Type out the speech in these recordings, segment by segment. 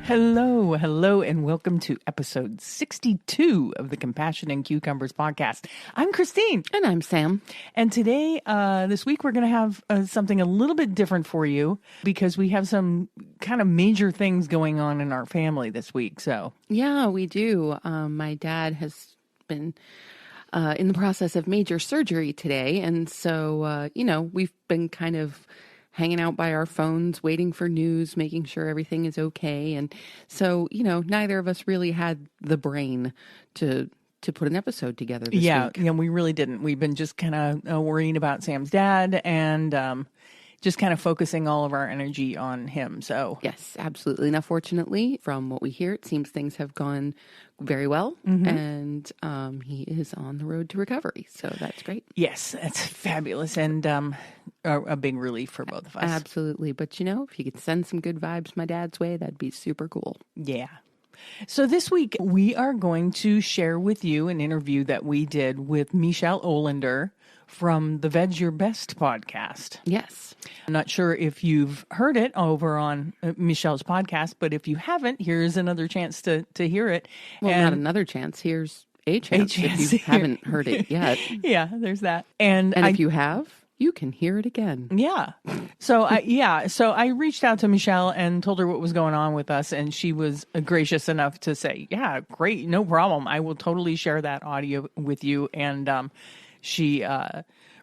Hello, and welcome to episode 62 of the Compassion and Cucumbers podcast. I'm Christine. And I'm Sam. And today, this week, we're going to have something a little bit different for you because we have some kind of major things going on in our family this week. So, yeah, we do. My dad has been in the process of major surgery today. And so, we've been kind of hanging out by our phones, waiting for news, making sure everything is okay. And so, neither of us really had the brain to put an episode together this week. Yeah, we really didn't. We've been just kind of worrying about Sam's dad and just kind of focusing all of our energy on him. So yes, absolutely. Now, fortunately, from what we hear, it seems things have gone very well, and he is on the road to recovery. So that's great. Yes, that's fabulous, and a big relief for both of us. Absolutely. But, if you could send some good vibes my dad's way, that'd be super cool. Yeah. So this week, we are going to share with you an interview that we did with Michele Olender from the Vedge Your Best podcast. Yes. I'm not sure if you've heard it over on Michele's podcast, but if you haven't, here's another chance to hear it. Well, not another chance. Here's a chance if you haven't heard it yet. Yeah, there's that. And if you have, you can hear it again. Yeah. So I reached out to Michele and told her what was going on with us, and she was gracious enough to say, "Yeah, great, no problem. I will totally share that audio with you." And she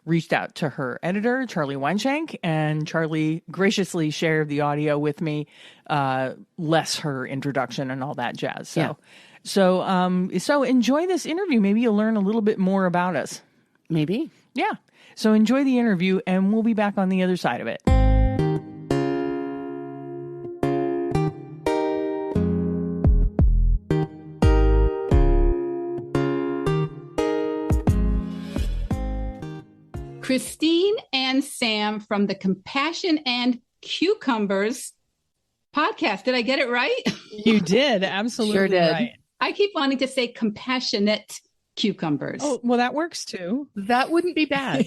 reached out to her editor, Charlie Weinshank, and Charlie graciously shared the audio with me, less her introduction and all that jazz. So, yeah. So enjoy this interview. Maybe you'll learn a little bit more about us. Maybe. Yeah. So enjoy the interview, and we'll be back on the other side of it. Christine and Sam from the Compassion and Cucumbers podcast. Did I get it right? You did. Absolutely sure did. Right. I keep wanting to say compassionate cucumbers. Oh, well, that works too. That wouldn't be bad.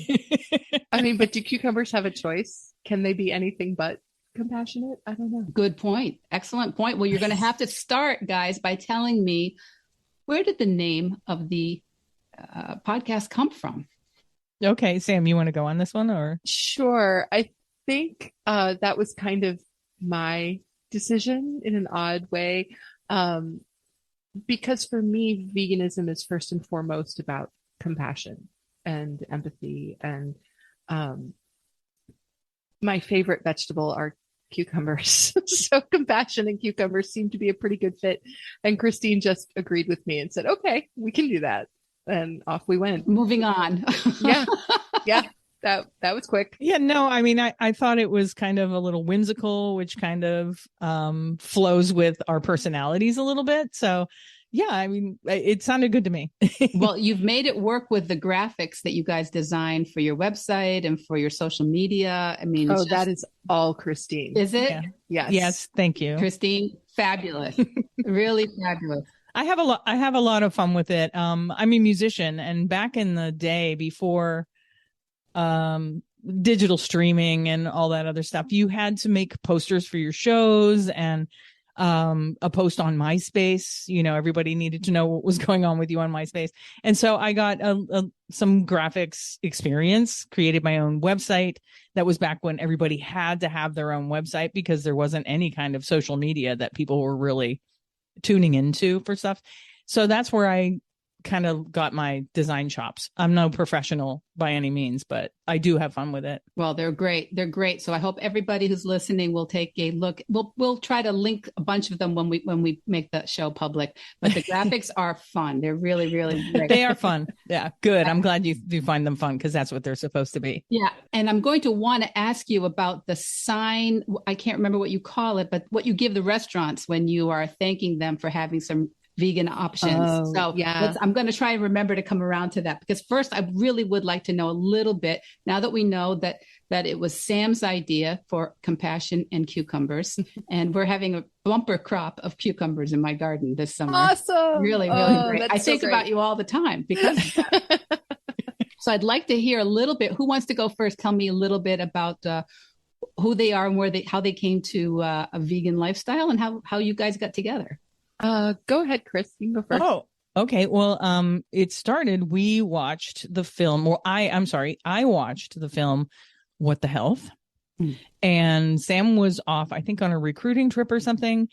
I mean, but do cucumbers have a choice? Can they be anything but compassionate? I don't know. Good point. Excellent point. Well, you're going to have to start, guys, by telling me, where did the name of the podcast come from? Okay, Sam, you want to go on this one, or? Sure. I think that was kind of my decision in an odd way. Because for me, veganism is first and foremost about compassion and empathy. And my favorite vegetable are cucumbers. So compassion and cucumbers seem to be a pretty good fit. And Christine just agreed with me and said, okay, we can do that. And off we went. Moving on. Yeah. That was quick. Yeah, no, I mean, I thought it was kind of a little whimsical, which kind of flows with our personalities a little bit. So, yeah, I mean, it sounded good to me. Well, you've made it work with the graphics that you guys designed for your website and for your social media. I mean, that is all Christine. Is it? Yeah. Yes, thank you, Christine. Fabulous. Really fabulous. I have a lot of fun with it. I'm a musician, and back in the day before digital streaming and all that other stuff, you had to make posters for your shows and a post on MySpace. Everybody needed to know what was going on with you on MySpace. And so I got some graphics experience, created my own website. That was back when everybody had to have their own website because there wasn't any kind of social media that people were really tuning into for stuff. So that's where I kind of got my design chops. I'm no professional by any means, but I do have fun with it. Well, they're great. They're great. So I hope everybody who's listening will take a look. We'll try to link a bunch of them when we make the show public. But the graphics are fun. They're really, really great. They are fun. Yeah, good. I'm glad you find them fun because that's what they're supposed to be. Yeah. And I'm going to want to ask you about the sign. I can't remember what you call it, but what you give the restaurants when you are thanking them for having some vegan options. Oh, so yeah. I'm going to try and remember to come around to that, because first I really would like to know a little bit, now that we know that it was Sam's idea for Compassion and Cucumbers, and we're having a bumper crop of cucumbers in my garden this summer. Awesome. Really, really great. I so think great. about you all the time because of that. So I'd like to hear a little bit. Who wants to go first? Tell me a little bit about who they are and how they came to a vegan lifestyle and how you guys got together. Go ahead, Chris. You can go first. Oh, okay. Well, it started, we watched the film, or I'm sorry, I watched the film, What the Health? And Sam was off, I think, on a recruiting trip or something.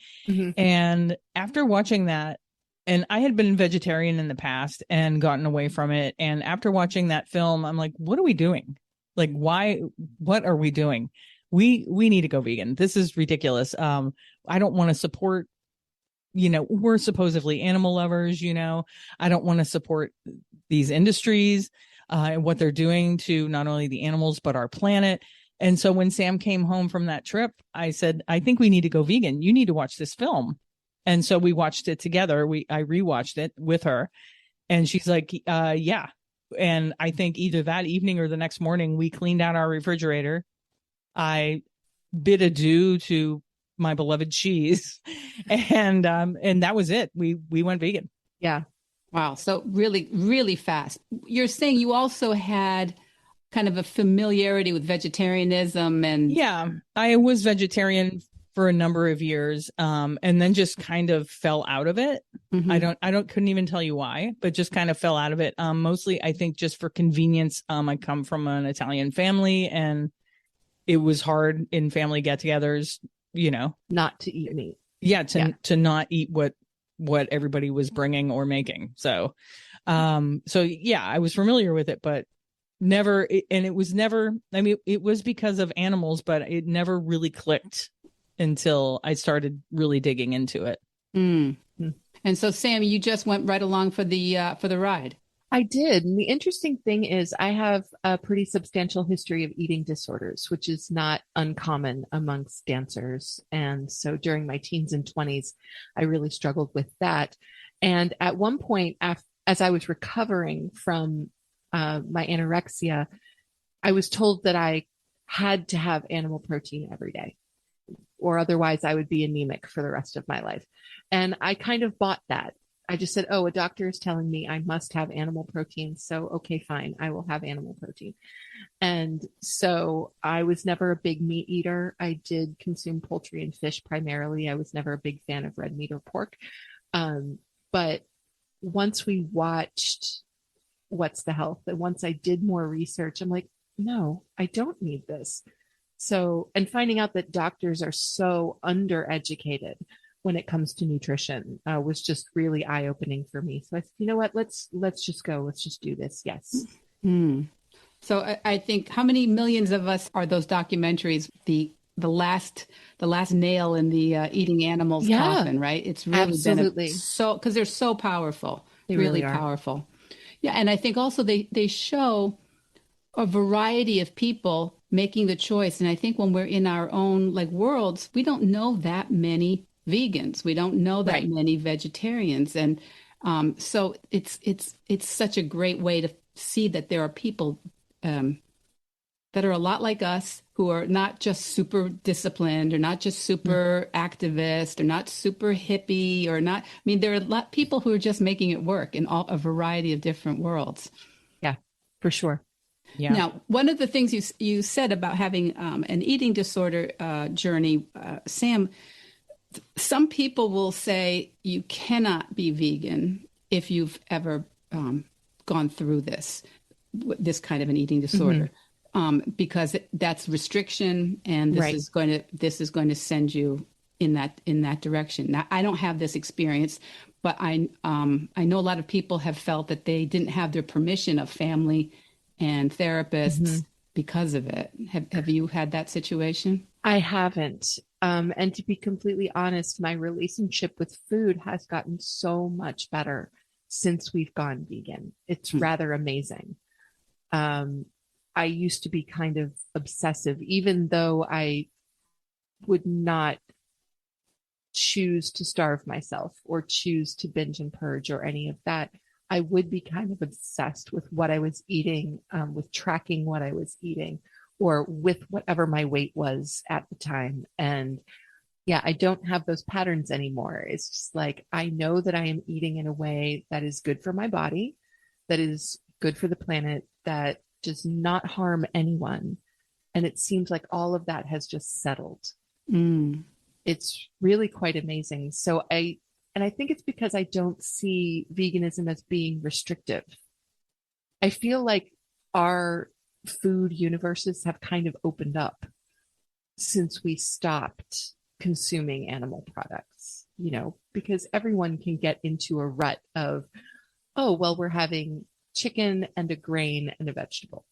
And after watching that, and I had been vegetarian in the past and gotten away from it. And after watching that film, I'm like, what are we doing? Like, what are we doing? We need to go vegan. This is ridiculous. I don't want to support, we're supposedly animal lovers, I don't want to support these industries and what they're doing to not only the animals, but our planet. And so when Sam came home from that trip, I said, I think we need to go vegan. You need to watch this film. And so we watched it together. I rewatched it with her, and she's like, yeah. And I think either that evening or the next morning, we cleaned out our refrigerator. I bid adieu to my beloved cheese, and that was it. We went vegan. Yeah. Wow. So really, really fast. You're saying you also had kind of a familiarity with vegetarianism and. Yeah, I was vegetarian for a number of years, and then just kind of fell out of it. Couldn't even tell you why, but just kind of fell out of it. Mostly, I think, just for convenience. I come from an Italian family, and it was hard in family get-togethers, not to eat meat. Yeah, to not eat what everybody was bringing or making. So yeah, I was familiar with it, but never. And it was never. I mean, it was because of animals, but it never really clicked until I started really digging into it. And so, Sam, you just went right along for the ride. I did. And the interesting thing is I have a pretty substantial history of eating disorders, which is not uncommon amongst dancers. And so during my teens and 20s, I really struggled with that. And at one point, as I was recovering from my anorexia, I was told that I had to have animal protein every day, or otherwise I would be anemic for the rest of my life. And I kind of bought that. I just said, oh, a doctor is telling me I must have animal protein. So, okay, fine. I will have animal protein. And so I was never a big meat eater. I did consume poultry and fish primarily. I was never a big fan of red meat or pork. But once we watched What's the Health, and once I did more research, I'm like, no, I don't need this. So, and finding out that doctors are so undereducated when it comes to nutrition was just really eye-opening for me. So I said, you know what, let's just go. Let's just do this. Yes. So I think, how many millions of us are those documentaries, the last nail in the eating animals coffin, right? It's really absolutely been because they're so powerful. They really are powerful. Yeah. And I think also they show a variety of people making the choice. And I think when we're in our own worlds, we don't know that many vegans. We don't know that many vegetarians. And so it's such a great way to see that there are people that are a lot like us, who are not just super disciplined or not just super activist or not super hippie or not. I mean, there are a lot of people who are just making it work in a variety of different worlds. Yeah, for sure. Yeah. Now, one of the things you said about having an eating disorder journey, Sam, some people will say you cannot be vegan if you've ever gone through this kind of an eating disorder, because that's restriction, and this is going to send you in that direction. Now, I don't have this experience, but I know a lot of people have felt that they didn't have their permission of family and therapists because of it. Have you had that situation? I haven't. And to be completely honest, my relationship with food has gotten so much better since we've gone vegan. It's rather amazing. I used to be kind of obsessive, even though I would not choose to starve myself or choose to binge and purge or any of that. I would be kind of obsessed with what I was eating, with tracking what I was eating, or with whatever my weight was at the time. And yeah, I don't have those patterns anymore. It's just like, I know that I am eating in a way that is good for my body, that is good for the planet, that does not harm anyone. And it seems like all of that has just settled. Mm. It's really quite amazing. And I think it's because I don't see veganism as being restrictive. I feel like our food universes have kind of opened up since we stopped consuming animal products, because everyone can get into a rut of, oh, well, we're having chicken and a grain and a vegetable,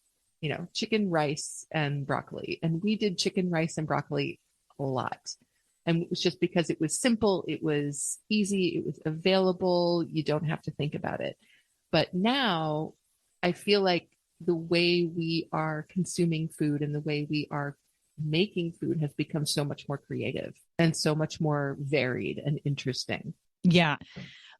chicken, rice, and broccoli. And we did chicken, rice, and broccoli a lot. And it was just because it was simple, it was easy, it was available, you don't have to think about it. But now I feel like the way we are consuming food and the way we are making food has become so much more creative and so much more varied and interesting. Yeah.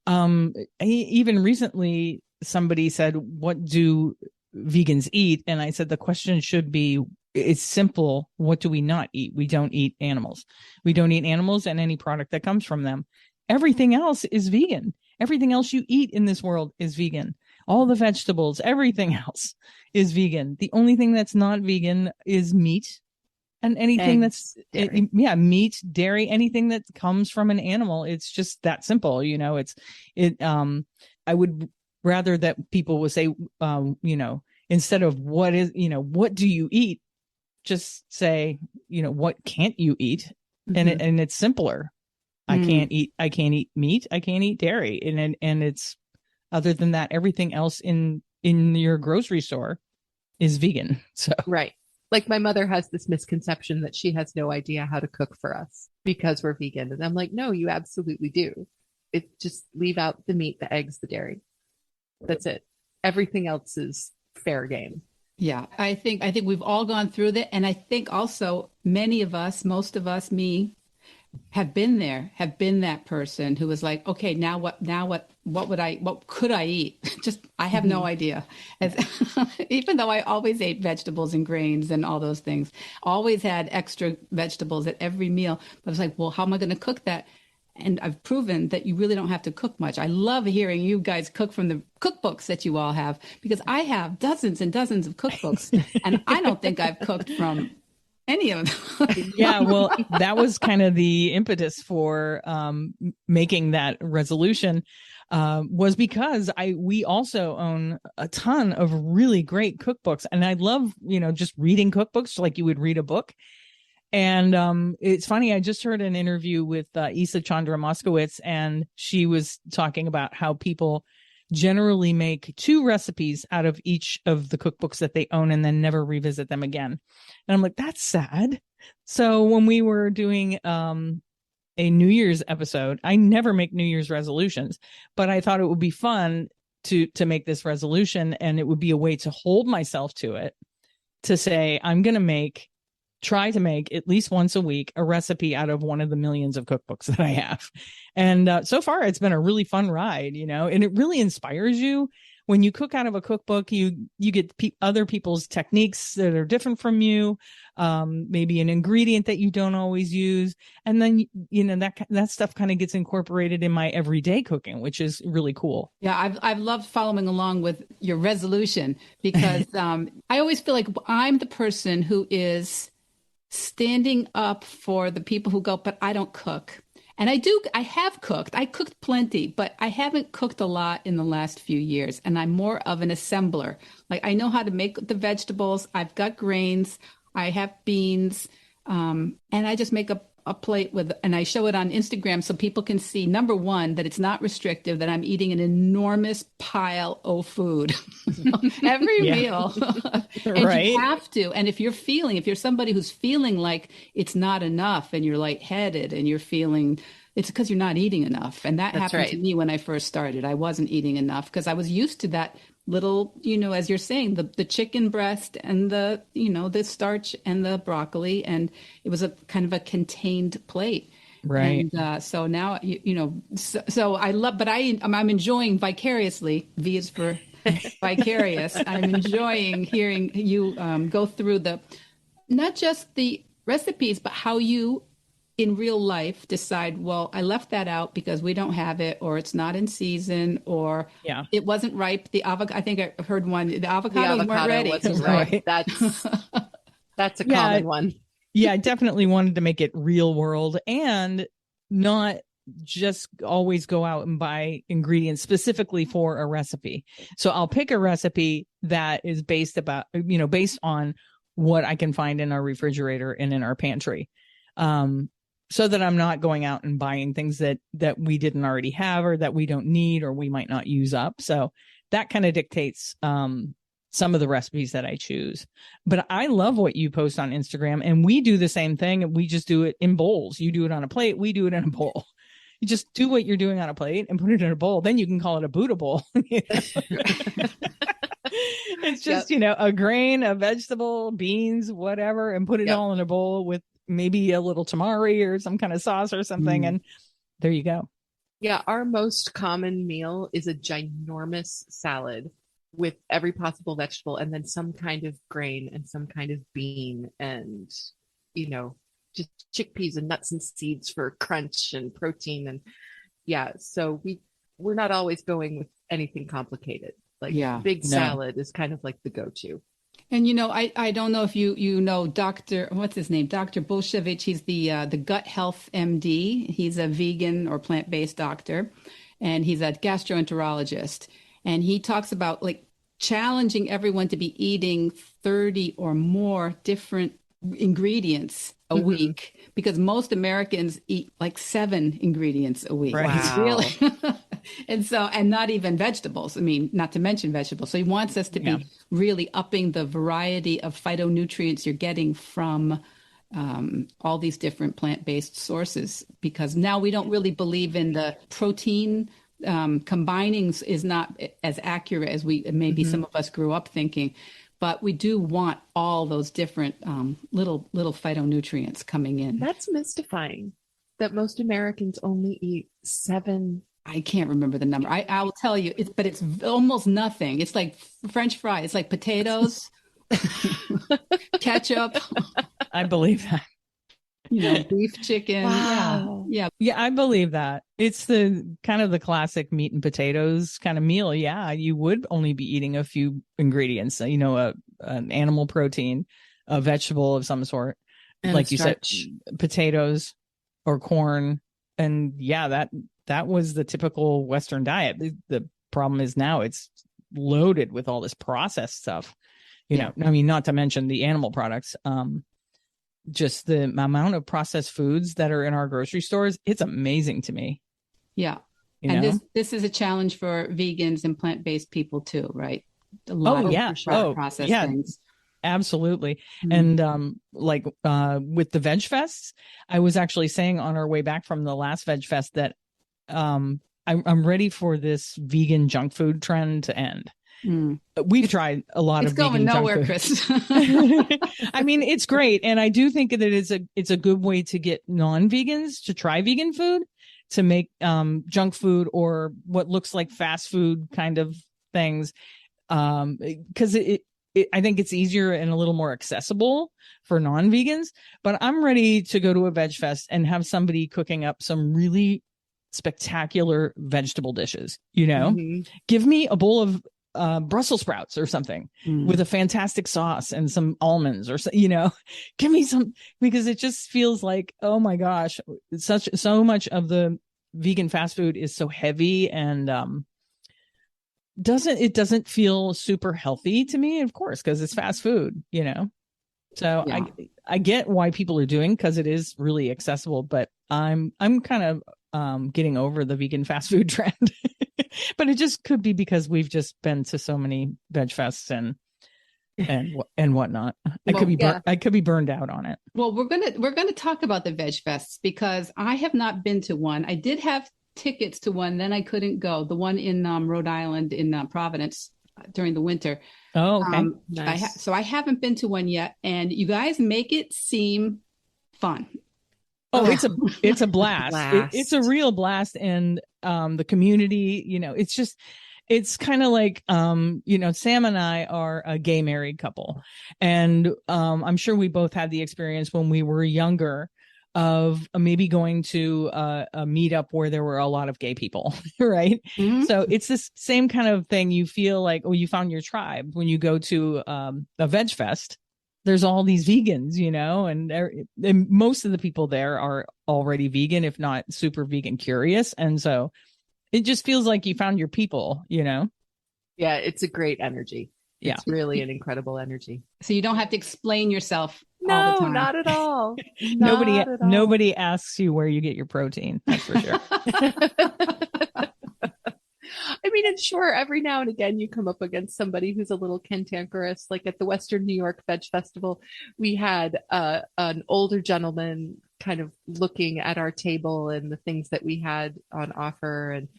Even recently, somebody said, what do vegans eat? And I said, the question should be, it's simple. What do we not eat? We don't eat animals. We don't eat animals and any product that comes from them. Everything else is vegan. Everything else you eat in this world is vegan. All the vegetables, everything else is vegan. The only thing that's not vegan is meat. And anything Eggs, that's, dairy. meat, dairy, anything that comes from an animal, it's just that simple. I would rather that people would say, instead of what do you eat, just say, what can't you eat? Mm-hmm. And it's simpler. I can't eat meat. I can't eat dairy. And it's, other than that, everything else in your grocery store is vegan. So, right. Like my mother has this misconception that she has no idea how to cook for us because we're vegan. And I'm like, no, you absolutely do. It just leave out the meat, the eggs, the dairy. That's it. Everything else is fair game. Yeah, I think we've all gone through that. And I think also many of us, most of us, me, have been that person who was like, okay, what could I eat? Just, I have no idea. Even though I always ate vegetables and grains and all those things, always had extra vegetables at every meal. But I was like, well, how am I going to cook that? And I've proven that you really don't have to cook much. I love hearing you guys cook from the cookbooks that you all have, because I have dozens and dozens of cookbooks, and I don't think I've cooked from any of them. Yeah, well, that was kind of the impetus for making that resolution, was because we also own a ton of really great cookbooks, and I love, just reading cookbooks like you would read a book. And it's funny, I just heard an interview with Isa Chandra Moskowitz, and she was talking about how people generally make 2 recipes out of each of the cookbooks that they own and then never revisit them again. And I'm like, that's sad. So when we were doing a New Year's episode, I never make New Year's resolutions, but I thought it would be fun to make this resolution, and it would be a way to hold myself to it, to say, I'm going to try to make at least once a week a recipe out of one of the millions of cookbooks that I have. And so far, it's been a really fun ride, and it really inspires you. When you cook out of a cookbook, you get other people's techniques that are different from you, maybe an ingredient that you don't always use. And then, that stuff kind of gets incorporated in my everyday cooking, which is really cool. Yeah, I've loved following along with your resolution, because I always feel like I'm the person who is standing up for the people who go, but I don't cook. And I have cooked. I cooked plenty, but I haven't cooked a lot in the last few years. And I'm more of an assembler. Like, I know how to make the vegetables. I've got grains. I have beans. And I just make a plate and I show it on Instagram so people can see, number one, that it's not restrictive, that I'm eating an enormous pile of food every meal. And right. You have to. And if you're somebody who's feeling like it's not enough and you're lightheaded and you're feeling, it's because you're not eating enough. And that happened to me when I first started. I wasn't eating enough because I was used to that little, as you're saying, the chicken breast and the starch and the broccoli, and it was a kind of a contained plate. Right. And so now, so I love, but I'm enjoying vicariously. V is for vicarious. I'm enjoying hearing you go through not just the recipes, but how you in real life decide, well, I left that out because we don't have it, or it's not in season, or it wasn't ripe. The avocado, I think I heard one, the avocados weren't ready. Wasn't right. That's That's a common one. Yeah, I definitely wanted to make it real world and not just always go out and buy ingredients specifically for a recipe. So I'll pick a recipe that is based on what I can find in our refrigerator and in our pantry. So that I'm not going out and buying things that we didn't already have or that we don't need or we might not use up. So that kind of dictates some of the recipes that I choose. But I love what you post on Instagram, and we do the same thing, and we just do it in bowls. You do it on a plate, we do it in a bowl. You just do what you're doing on a plate and put it in a bowl. Then you can call it a Buddha bowl. It's just, a grain, a vegetable, beans, whatever, and put it all in a bowl with maybe a little tamari or some kind of sauce or something. And there you go. Yeah. Our most common meal is a ginormous salad with every possible vegetable and then some kind of grain and some kind of bean and, just chickpeas and nuts and seeds for crunch and protein. And so we're not always going with anything complicated. Salad is kind of like the go-to. And I don't know if you know Dr. what's his name? Dr. Bolshevich. He's the gut health MD. He's a vegan or plant-based doctor, and he's a gastroenterologist. And he talks about challenging everyone to be eating 30 or more different ingredients a week, because most Americans eat 7 ingredients a week. Right. Wow. Really. and not even vegetables. I mean, not to mention vegetables. So he wants us to be really upping the variety of phytonutrients you're getting from all these different plant-based sources, because now we don't really believe in the protein combining is not as accurate as we maybe some of us grew up thinking. But we do want all those different little phytonutrients coming in. That's mystifying that most Americans only eat 7. I can't remember the number. I will tell you, but it's almost nothing. It's like French fries. It's like potatoes, ketchup. I believe that. Beef, chicken. Wow. Yeah. I believe that. It's the kind of the classic meat and potatoes kind of meal. Yeah, you would only be eating a few ingredients, an animal protein, a vegetable of some sort, and like you said, starch. potatoes or corn. And that was the typical Western diet. The problem is now it's loaded with all this processed stuff. I mean, not to mention the animal products. Just the amount of processed foods that are in our grocery stores, it's amazing to me. Yeah. This is a challenge for vegans and plant-based people too, right? A lot of processed things. Absolutely. And with the Veg Fests, I was actually saying on our way back from the last Veg Fest that I'm ready for this vegan junk food trend to end. We've tried a lot of vegan junk food. Chris. I mean, it's great, and I do think that it's a good way to get non-vegans to try vegan food, to make junk food or what looks like fast food kind of things, because I think it's easier and a little more accessible for non-vegans. But I'm ready to go to a Veg Fest and have somebody cooking up some really spectacular vegetable dishes. Give me a bowl of Brussels sprouts or something with a fantastic sauce and some almonds or give me some, because it just feels like, oh my gosh, so much of the vegan fast food is so heavy and doesn't feel super healthy to me, of course, because it's fast food, so I get why people are doing, because it is really accessible, but I'm kind of getting over the vegan fast food trend. But it just could be because we've just been to so many Veg Fests and whatnot. I could be burned out on it. Well, we're gonna talk about the Veg Fests, because I have not been to one. I did have tickets to one, then I couldn't go. The one in Rhode Island in Providence during the winter. Oh, okay. Nice. So I haven't been to one yet, and you guys make it seem fun. Oh, it's a blast. It's a real blast. And the community, it's kind of like, Sam and I are a gay married couple. And I'm sure we both had the experience when we were younger of maybe going to a meetup where there were a lot of gay people, right? Mm-hmm. So it's this same kind of thing. You feel like, you found your tribe when you go to a Veg Fest. there's all these vegans, and most of the people there are already vegan, if not super vegan curious. And so it just feels like you found your people. Yeah, it's a great energy. Yeah. It's really an incredible energy. So you don't have to explain yourself all the No, time. not at all. Nobody asks you where you get your protein. That's for sure. I mean, and sure, every now and again you come up against somebody who's a little cantankerous. Like at the Western New York Veg Festival, we had an older gentleman kind of looking at our table and the things that we had on offer. And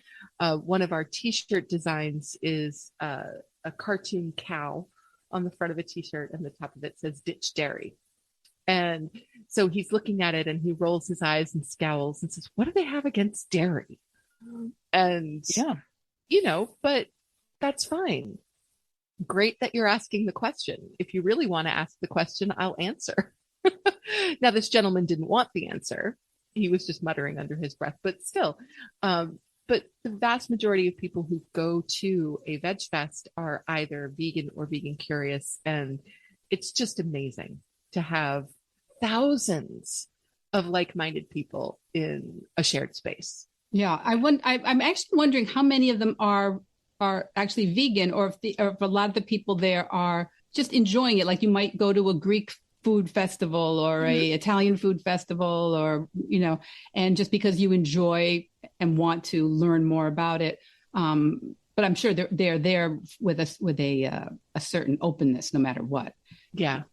one of our T-shirt designs is a cartoon cow on the front of a T-shirt, and the top of it says "Ditch Dairy." And so he's looking at it and he rolls his eyes and scowls and says, "What do they have against dairy?" And Yeah. But that's fine. Great that you're asking the question. If you really want to ask the question, I'll answer. Now, this gentleman didn't want the answer. He was just muttering under his breath, but still. But the vast majority of people who go to a veg fest are either vegan or vegan curious. And it's just amazing to have thousands of like-minded people in a shared space. Yeah, I'm actually wondering how many of them are actually vegan, or if a lot of the people there are just enjoying it. Like you might go to a Greek food festival or a Italian food festival, or and just because you enjoy and want to learn more about it. But I'm sure they're there with a certain openness, no matter what. Yeah,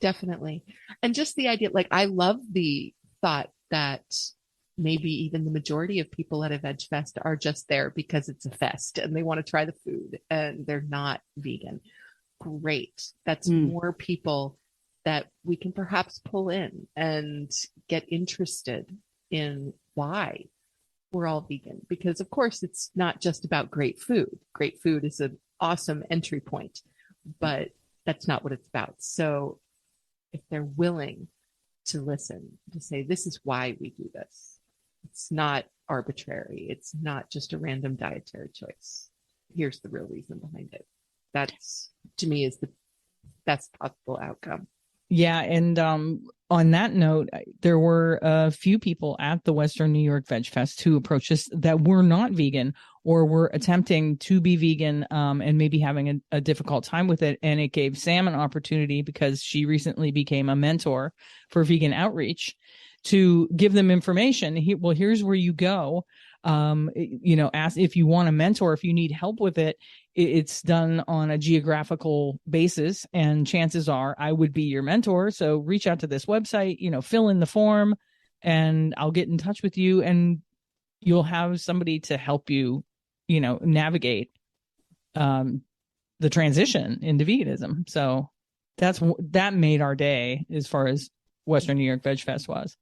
definitely. And just the idea, like I love the thought that maybe even the majority of people at a veg fest are just there because it's a fest and they want to try the food and they're not vegan. Great. That's more people that we can perhaps pull in and get interested in why we're all vegan. Because of course it's not just about great food. Great food is an awesome entry point, but that's not what it's about. So if they're willing to listen, to say, this is why we do this. It's not arbitrary. It's not just a random dietary choice. Here's the real reason behind it. That's, to me, is the best possible outcome. Yeah. And on that note, there were a few people at the Western New York Veg Fest who approached us that were not vegan or were attempting to be vegan and maybe having a difficult time with it. And it gave Sam an opportunity, because she recently became a mentor for vegan outreach, to give them information. Here's where you go. Ask if you want a mentor, if you need help with it. It's done on a geographical basis, and chances are I would be your mentor. So reach out to this website, fill in the form, and I'll get in touch with you, and you'll have somebody to help you, navigate the transition into veganism. So that made our day as far as Western New York Veg Fest was.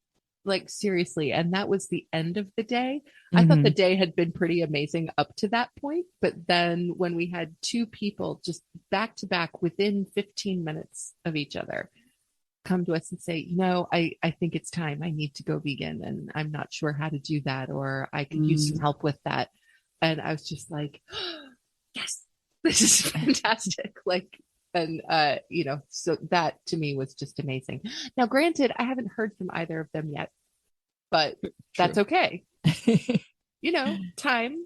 Like seriously. And that was the end of the day. I thought the day had been pretty amazing up to that point. But then when we had two people just back to back within 15 minutes of each other come to us and say, I think it's time. I need to go vegan and I'm not sure how to do that, or I could use some help with that. And I was just like, oh, yes, this is fantastic. So that to me was just amazing. Now, granted, I haven't heard from either of them yet, but that's okay. Time,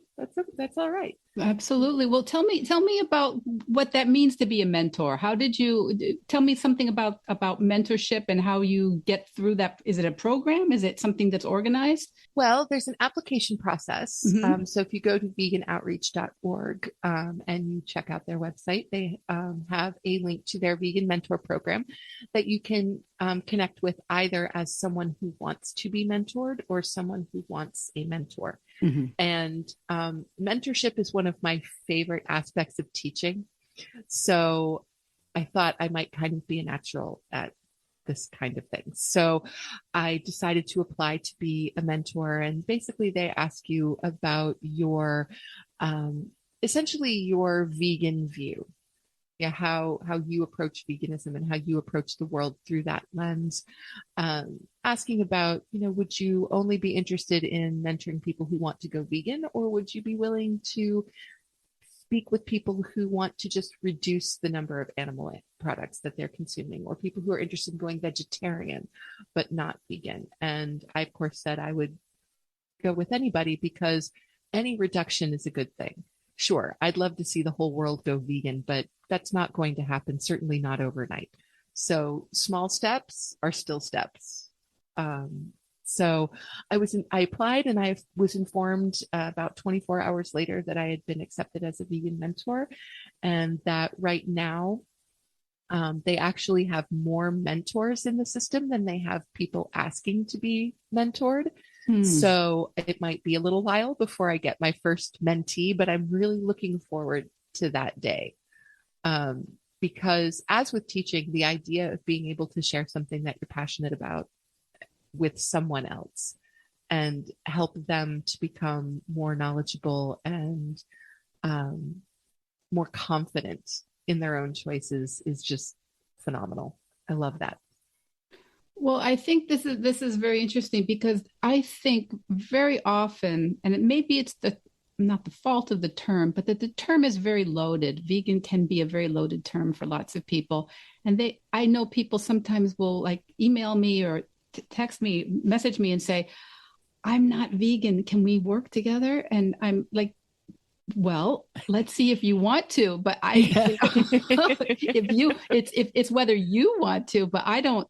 that's all right. Absolutely. Well, tell me about what that means to be a mentor. How did you tell me something about mentorship and how you get through that? Is it a program? Is it something that's organized? Well, there's an application process. So if you go to veganoutreach.org and you check out their website, they have a link to their vegan mentor program that you can connect with either as someone who wants to be mentored or someone who wants a mentor. And mentorship is one of my favorite aspects of teaching. So I thought I might kind of be a natural at this kind of thing. So I decided to apply to be a mentor. And basically they ask you about your, essentially your vegan view. Yeah, how you approach veganism and how you approach the world through that lens. Asking about, would you only be interested in mentoring people who want to go vegan, or would you be willing to speak with people who want to just reduce the number of animal products that they're consuming, or people who are interested in going vegetarian but not vegan. And I, of course, said I would go with anybody because any reduction is a good thing. Sure, I'd love to see the whole world go vegan, but that's not going to happen, certainly not overnight. So small steps are still steps. So I applied, and I was informed about 24 hours later that I had been accepted as a vegan mentor, and that right now they actually have more mentors in the system than they have people asking to be mentored. So it might be a little while before I get my first mentee, but I'm really looking forward to that day. Because as with teaching, the idea of being able to share something that you're passionate about with someone else and help them to become more knowledgeable and more confident in their own choices is just phenomenal. I love that. Well, I think this is very interesting, because I think very often, and maybe it's not the fault of the term, but that the term is very loaded. Vegan can be a very loaded term for lots of people. And I know people sometimes will like email me or text me, message me and say, I'm not vegan. Can we work together? And I'm like, well, let's see if you want to, but it's whether you want to, but I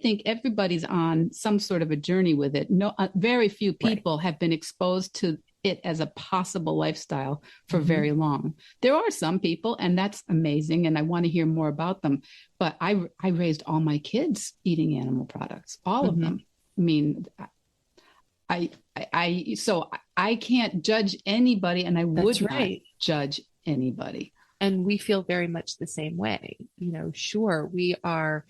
think everybody's on some sort of a journey with it. No, very few people have been exposed to it as a possible lifestyle for very long. There are some people, and that's amazing, and I want to hear more about them. But I raised all my kids eating animal products, all of them. I mean, so I can't judge anybody, and I would not judge anybody. And we feel very much the same way. You know, sure, we are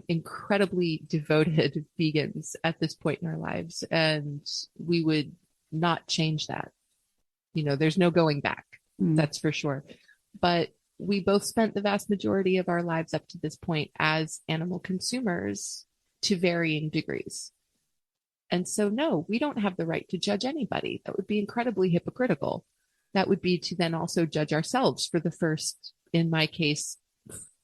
incredibly devoted vegans at this point in our lives, and we would not change that. You know, there's no going back. That's for sure. But we both spent the vast majority of our lives up to this point as animal consumers to varying degrees. And so, no, we don't have the right to judge anybody. That would be incredibly hypocritical. That would be to then also judge ourselves for the first, in my case,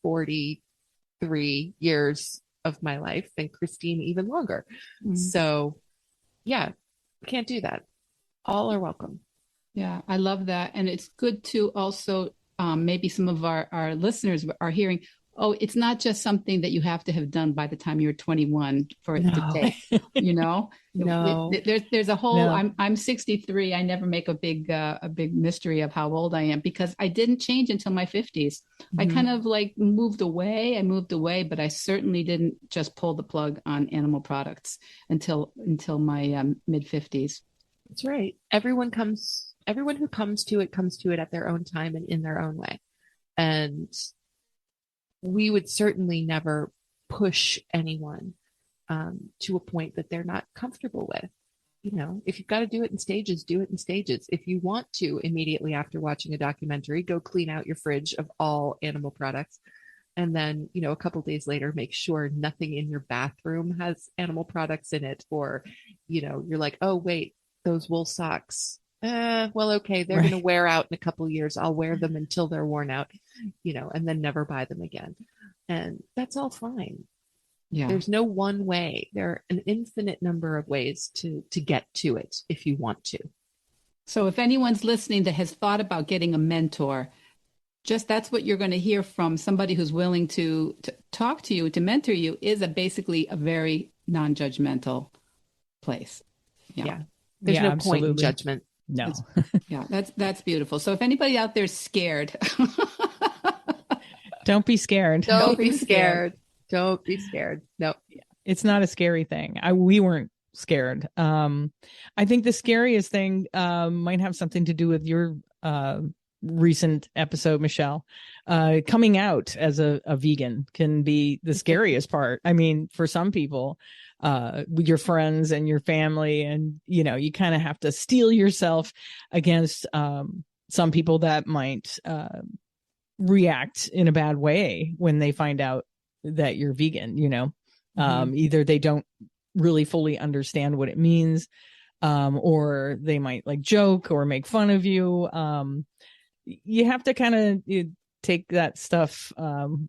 43 years of my life, and Christine even longer. So, yeah, we can't do that. All are welcome. Yeah, I love that. And it's good to also, maybe some of our listeners are hearing, oh, it's not just something that you have to have done by the time you're 21 for it to take, you know? No. There's a whole, I'm 63. I never make a big mystery of how old I am, because I didn't change until my 50s. I kind of like moved away, but I certainly didn't just pull the plug on animal products until my mid 50s. That's right. Everyone who comes to it at their own time and in their own way. And we would certainly never push anyone to a point that they're not comfortable with. You know, if you've got to do it in stages, do it in stages. If you want to, immediately after watching a documentary, go clean out your fridge of all animal products. And then, you know, a couple days later, make sure nothing in your bathroom has animal products in it. Or, you know, you're like, oh, wait, those wool socks. Well, okay, they're going to wear out in a couple of years. I'll wear them until they're worn out, you know, and then never buy them again. And that's all fine. Yeah. There's no one way. There are an infinite number of ways to get to it if you want to. So if anyone's listening that has thought about getting a mentor, just that's what you're going to hear from somebody who's willing to talk to you, to mentor you, is basically a very non-judgmental place. Yeah. There's no point in judgment. No. Yeah, that's beautiful. So if anybody out there is scared, don't be scared. Don't be scared. Don't be scared. No. It's not a scary thing. We weren't scared. I think the scariest thing might have something to do with your recent episode, Michele. Coming out as a vegan can be the scariest part. I mean, for some people, with your friends and your family, and you know, you kind of have to steel yourself against some people that might react in a bad way when they find out that you're vegan. You know, either they don't really fully understand what it means, or they might like joke or make fun of you. you have to kind of take that stuff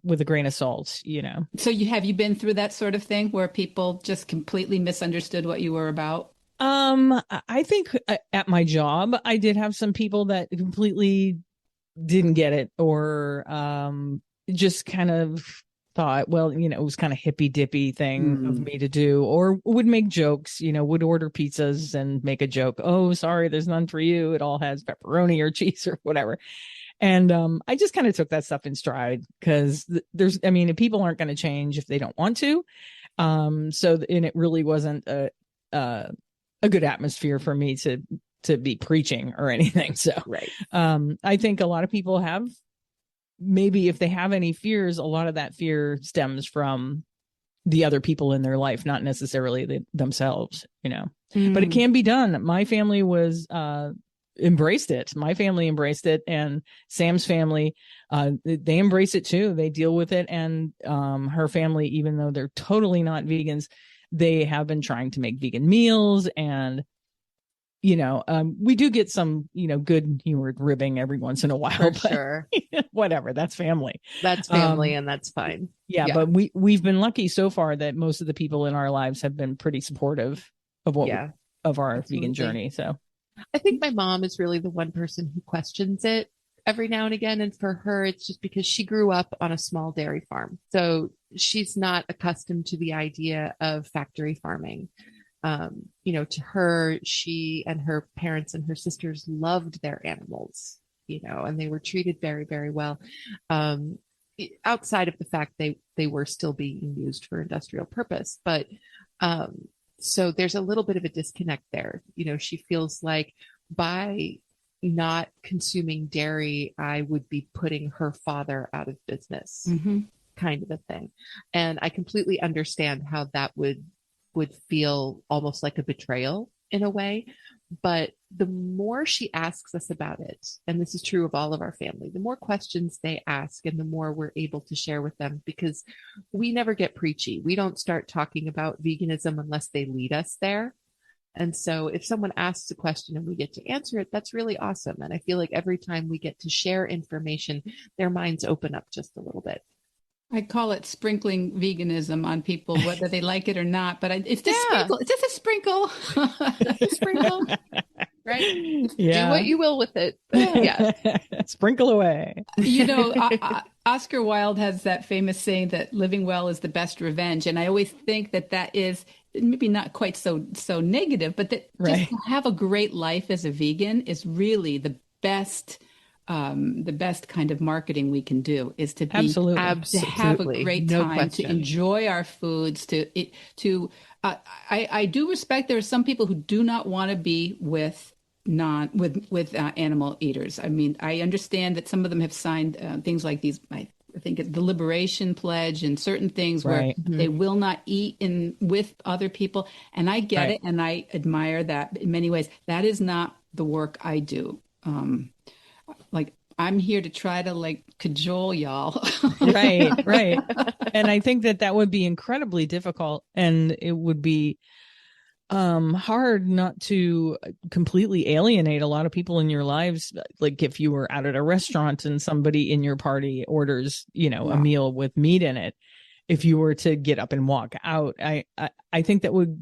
with a grain of salt, you know. So have you been through that sort of thing where people just completely misunderstood what you were about? I think at my job, I did have some people that completely didn't get it, or just kind of thought, well, you know, it was kind of hippy dippy thing of me to do, or would make jokes, you know, would order pizzas and make a joke. Oh, sorry, there's none for you. It all has pepperoni or cheese or whatever. And I just kind of took that stuff in stride, because if people aren't going to change if they don't want to. And it really wasn't a good atmosphere for me to be preaching or anything. So, Right. I think a lot of people have, maybe if they have any fears, a lot of that fear stems from the other people in their life, not necessarily themselves, you know. But it can be done. My family was embraced it. My family embraced it, and Sam's family, they embrace it too. They deal with it, and her family, even though they're totally not vegans, they have been trying to make vegan meals. And you know, we do get some, you know, good humored ribbing every once in a while. For but sure. whatever, that's family. That's family, and that's fine. Yeah, but we've been lucky so far that most of the people in our lives have been pretty supportive of of our Absolutely. vegan journey. So I think my mom is really the one person who questions it every now and again. And for her, it's just because she grew up on a small dairy farm. So she's not accustomed to the idea of factory farming. You know, to her, she and her parents and her sisters loved their animals, you know, and they were treated very, very well. Outside of the fact they were still being used for industrial purpose. But so there's a little bit of a disconnect there. You know, she feels like by not consuming dairy, I would be putting her father out of business, kind of a thing. And I completely understand how that would feel almost like a betrayal in a way. But the more she asks us about it, and this is true of all of our family, the more questions they ask and the more we're able to share with them, because we never get preachy. We don't start talking about veganism unless they lead us there. And so if someone asks a question and we get to answer it, that's really awesome. And I feel like every time we get to share information, their minds open up just a little bit. I call it sprinkling veganism on people, whether they like it or not. But it's just sprinkle. It's just a sprinkle. Just a sprinkle, right? yeah, Do what you will with it. But yeah. Sprinkle away. You know, Oscar Wilde has that famous saying that living well is the best revenge, and I always think that is maybe not quite so negative, but that just to have a great life as a vegan is really the best kind of marketing we can do, is to be absolutely to have a great time, to enjoy our foods, I do respect there are some people who do not want to be with animal eaters. I mean, I understand that some of them have signed things like these, I think it's the Liberation Pledge and certain things where they will not eat with other people. And I get it. And I admire that in many ways. That is not the work I do. Like, I'm here to try to cajole y'all. right. And I think that would be incredibly difficult, and it would be hard not to completely alienate a lot of people in your lives. Like if you were out at a restaurant and somebody in your party orders, you know, a meal with meat in it, if you were to get up and walk out, I think that would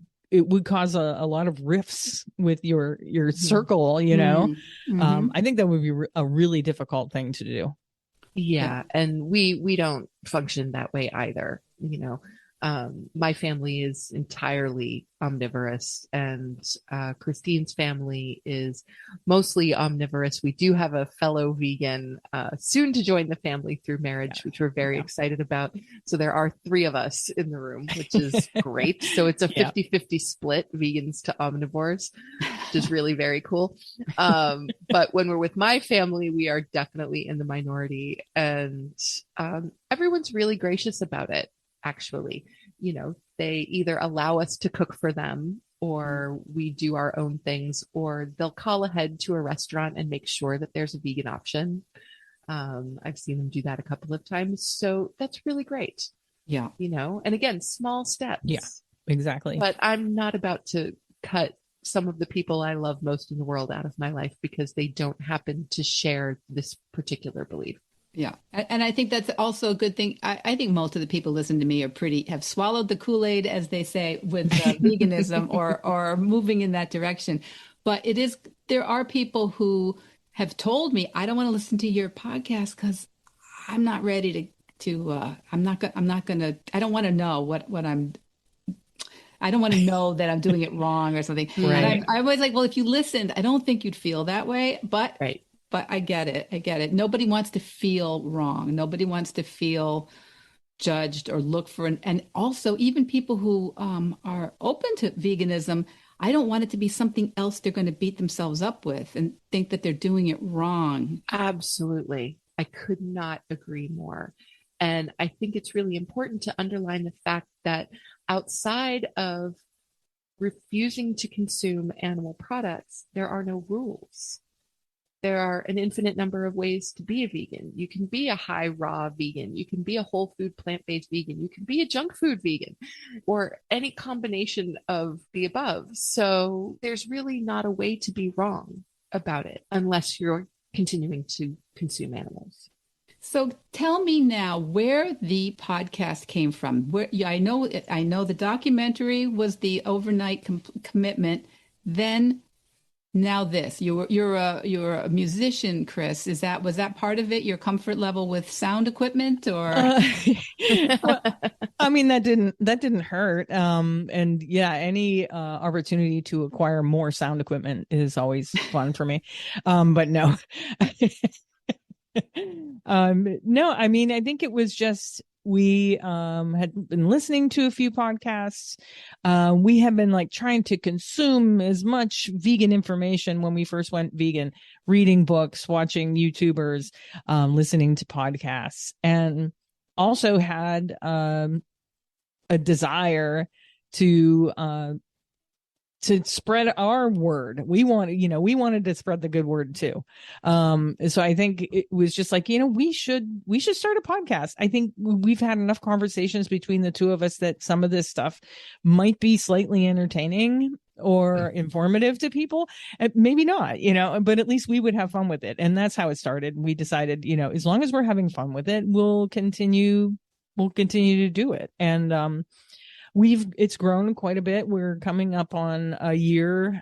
cause a lot of rifts with your circle, you know. I think that would be a really difficult thing to do. Yeah. And we don't function that way either. You know, my family is entirely omnivorous, and Christine's family is mostly omnivorous. We do have a fellow vegan soon to join the family through marriage, which we're very excited about. So there are 3 of us in the room, which is great. So it's a 50-50 split, vegans to omnivores, which is really very cool. But when we're with my family, we are definitely in the minority, and everyone's really gracious about it. Actually, you know, they either allow us to cook for them, or we do our own things, or they'll call ahead to a restaurant and make sure that there's a vegan option. I've seen them do that a couple of times. So that's really great. Yeah. You know, and again, small steps. Yeah, exactly. But I'm not about to cut some of the people I love most in the world out of my life because they don't happen to share this particular belief. Yeah. And I think that's also a good thing. I think most of the people listen to me have swallowed the Kool-Aid, as they say, with veganism or moving in that direction. But there are people who have told me, I don't want to listen to your podcast because I'm not ready I'm not going to, I don't want to know I don't want to know that I'm doing it wrong or something. Right. And I was like, well, if you listened, I don't think you'd feel that way, but Right. But I get it. Nobody wants to feel wrong. Nobody wants to feel judged or look for and also even people who are open to veganism, I don't want it to be something else they're going to beat themselves up with and think that they're doing it wrong. Absolutely. I could not agree more. And I think it's really important to underline the fact that outside of refusing to consume animal products, there are no rules. There are an infinite number of ways to be a vegan. You can be a high raw vegan. You can be a whole food plant-based vegan. You can be a junk food vegan or any combination of the above. So there's really not a way to be wrong about it unless you're continuing to consume animals. So tell me now where the podcast came from. I know the documentary was the overnight commitment. Then now this. You're a musician, Chris. Was that part of it? Your comfort level with sound equipment, or? Well, I mean, that didn't hurt. And yeah, any opportunity to acquire more sound equipment is always fun for me. But no. No, I mean, I think it was just we had been listening to a few podcasts. We have been like trying to consume as much vegan information when we first went vegan, reading books, watching YouTubers, listening to podcasts, and also had a desire to spread our word. We wanted to spread the good word too. So I think it was just like, we should start a podcast. I think we've had enough conversations between the two of us that some of this stuff might be slightly entertaining or informative to people. Maybe not, but at least we would have fun with it. And that's how it started. We decided, as long as we're having fun with it, we'll continue to do it. And, it's grown quite a bit. We're coming up on a year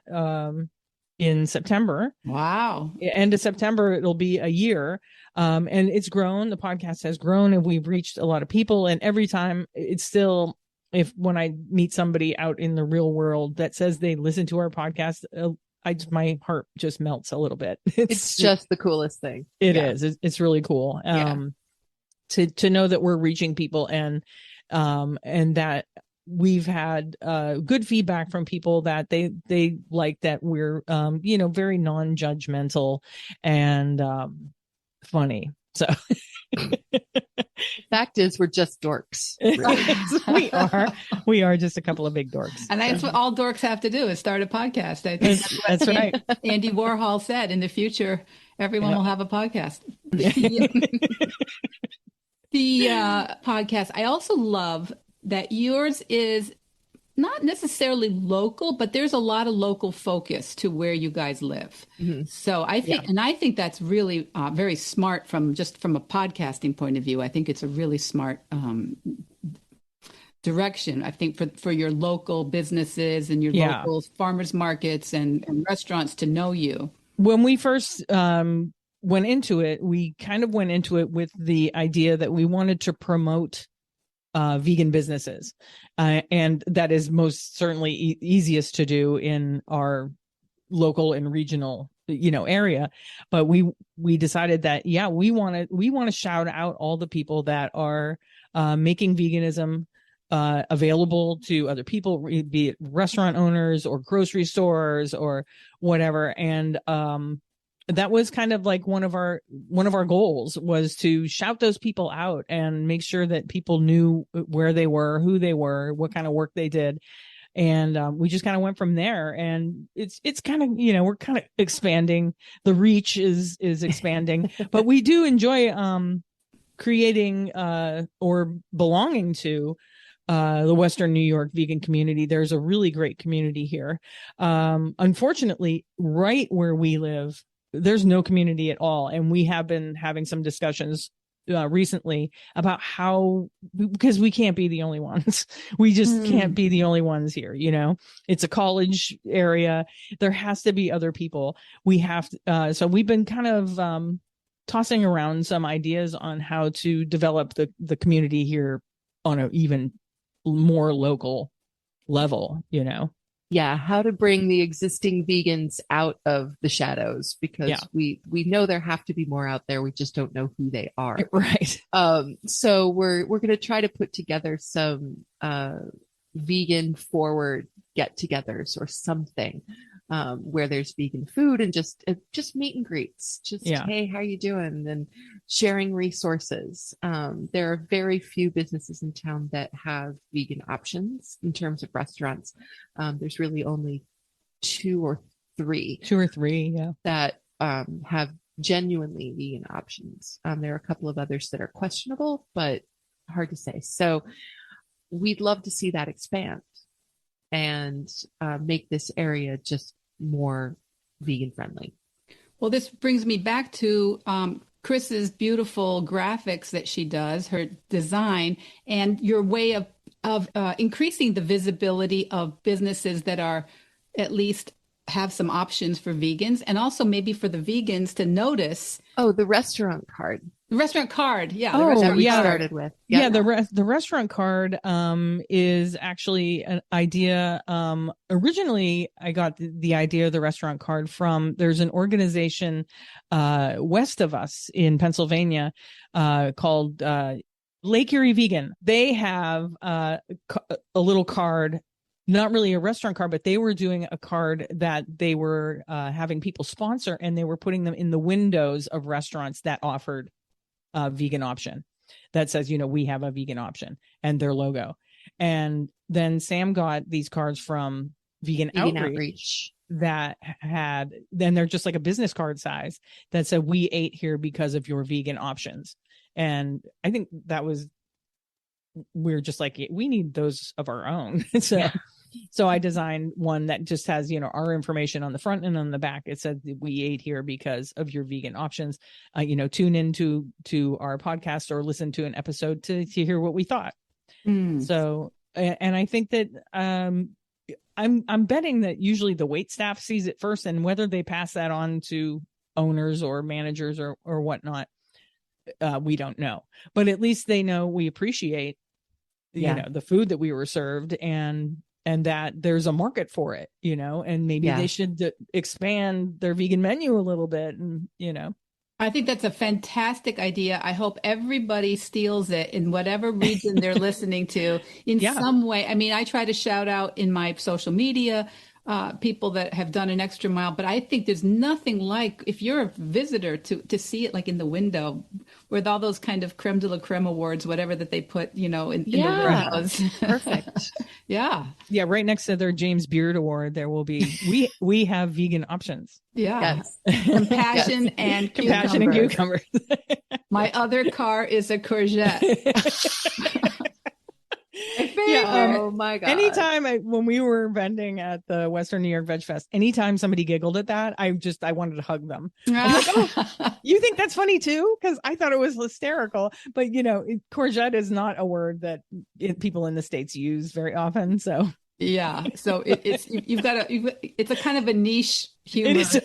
in September. Wow. End of September, it'll be a year. And it's grown. The podcast has grown and we've reached a lot of people. And every time it's still, when I meet somebody out in the real world that says they listen to our podcast, my heart just melts a little bit. It's just the coolest thing. It is. It's really cool. To know that we're reaching people and that we've had good feedback from people that they like that we're very non-judgmental and funny. So fact is, we're just dorks. Really. we are just a couple of big dorks. And that's what all dorks have to do is start a podcast. I think that's right. Andy Warhol said in the future everyone will have a podcast. The podcast, I also love that yours is not necessarily local, but there's a lot of local focus to where you guys live. Mm-hmm. So I think that's really very smart from a podcasting point of view. I think it's a really smart direction. I think for your local businesses and your local farmers markets and restaurants to know you. When we first went into it, we kind of went into it with the idea that we wanted to promote vegan businesses. And that is most certainly easiest to do in our local and regional, area. But we decided that, we want to shout out all the people that are making veganism available to other people, be it restaurant owners or grocery stores or whatever. And that was kind of like one of our goals was to shout those people out and make sure that people knew where they were, who they were, what kind of work they did. And we just kind of went from there. And it's kind of, we're kind of expanding. The reach is expanding, but we do enjoy creating or belonging to the Western New York vegan community. There's a really great community here. Unfortunately, right where we live, there's no community at all. And we have been having some discussions recently about how, because we can't be the only ones. We just can't be the only ones here. You know, it's a college area. There has to be other people. We have to, so we've been kind of tossing around some ideas on how to develop the community here on an even more local level, you know. Yeah, how to bring the existing vegans out of the shadows, because we know there have to be more out there. We just don't know who they are. Right. So we're going to try to put together some vegan forward get-togethers or something where there's vegan food and just meet and greets. Just hey, how you doing? And sharing resources. There are very few businesses in town that have vegan options in terms of restaurants. There's really only two or three, that have genuinely vegan options. There are a couple of others that are questionable, but hard to say. So we'd love to see that expand and make this area just more vegan friendly. Well, this brings me back to Chris's beautiful graphics that she does, her design, and your way of increasing the visibility of businesses that are at least have some options for vegans, and also maybe for the vegans to notice. Oh, the restaurant card. The restaurant card, that we started with. The restaurant card is actually an idea. Originally, I got the idea of the restaurant card from, there's an organization west of us in Pennsylvania called Lake Erie Vegan. They have a little card. Not really a restaurant card, but they were doing a card that they were having people sponsor, and they were putting them in the windows of restaurants that offered a vegan option that says, you know, we have a vegan option, and their logo. And then Sam got these cards from Vegan Outreach that had, then they're just like a business card size that said, we ate here because of your vegan options. And I think we're just like, we need those of our own. So I designed one that just has, you know, our information on the front and on the back. It said, we ate here because of your vegan options. You know, tune into our podcast or listen to an episode to hear what we thought. So, and I think that I'm betting that usually the wait staff sees it first, and whether they pass that on to owners or managers or whatnot, we don't know. But at least they know we appreciate, you know, the food that we were served, and that there's a market for it, you know, and maybe they should expand their vegan menu a little bit, and, you know. I think that's a fantastic idea. I hope everybody steals it in whatever region they're listening to in some way. I mean, I try to shout out in my social media people that have done an extra mile, but I think there's nothing like, if you're a visitor, to see it like in the window with all those kind of creme de la creme awards, whatever that they put, you know, in the windows. Perfect. Yeah, right next to their James Beard Award, there will be we have vegan options. Compassion and cucumbers. My other car is a courgette. Oh my God. Anytime when we were vending at the Western New York Veg Fest, anytime somebody giggled at that, I wanted to hug them. I'm like, oh, you think that's funny too? Because I thought it was hysterical. But, you know, courgette is not a word that people in the States use very often. So so it's it's a kind of a niche humor. It is.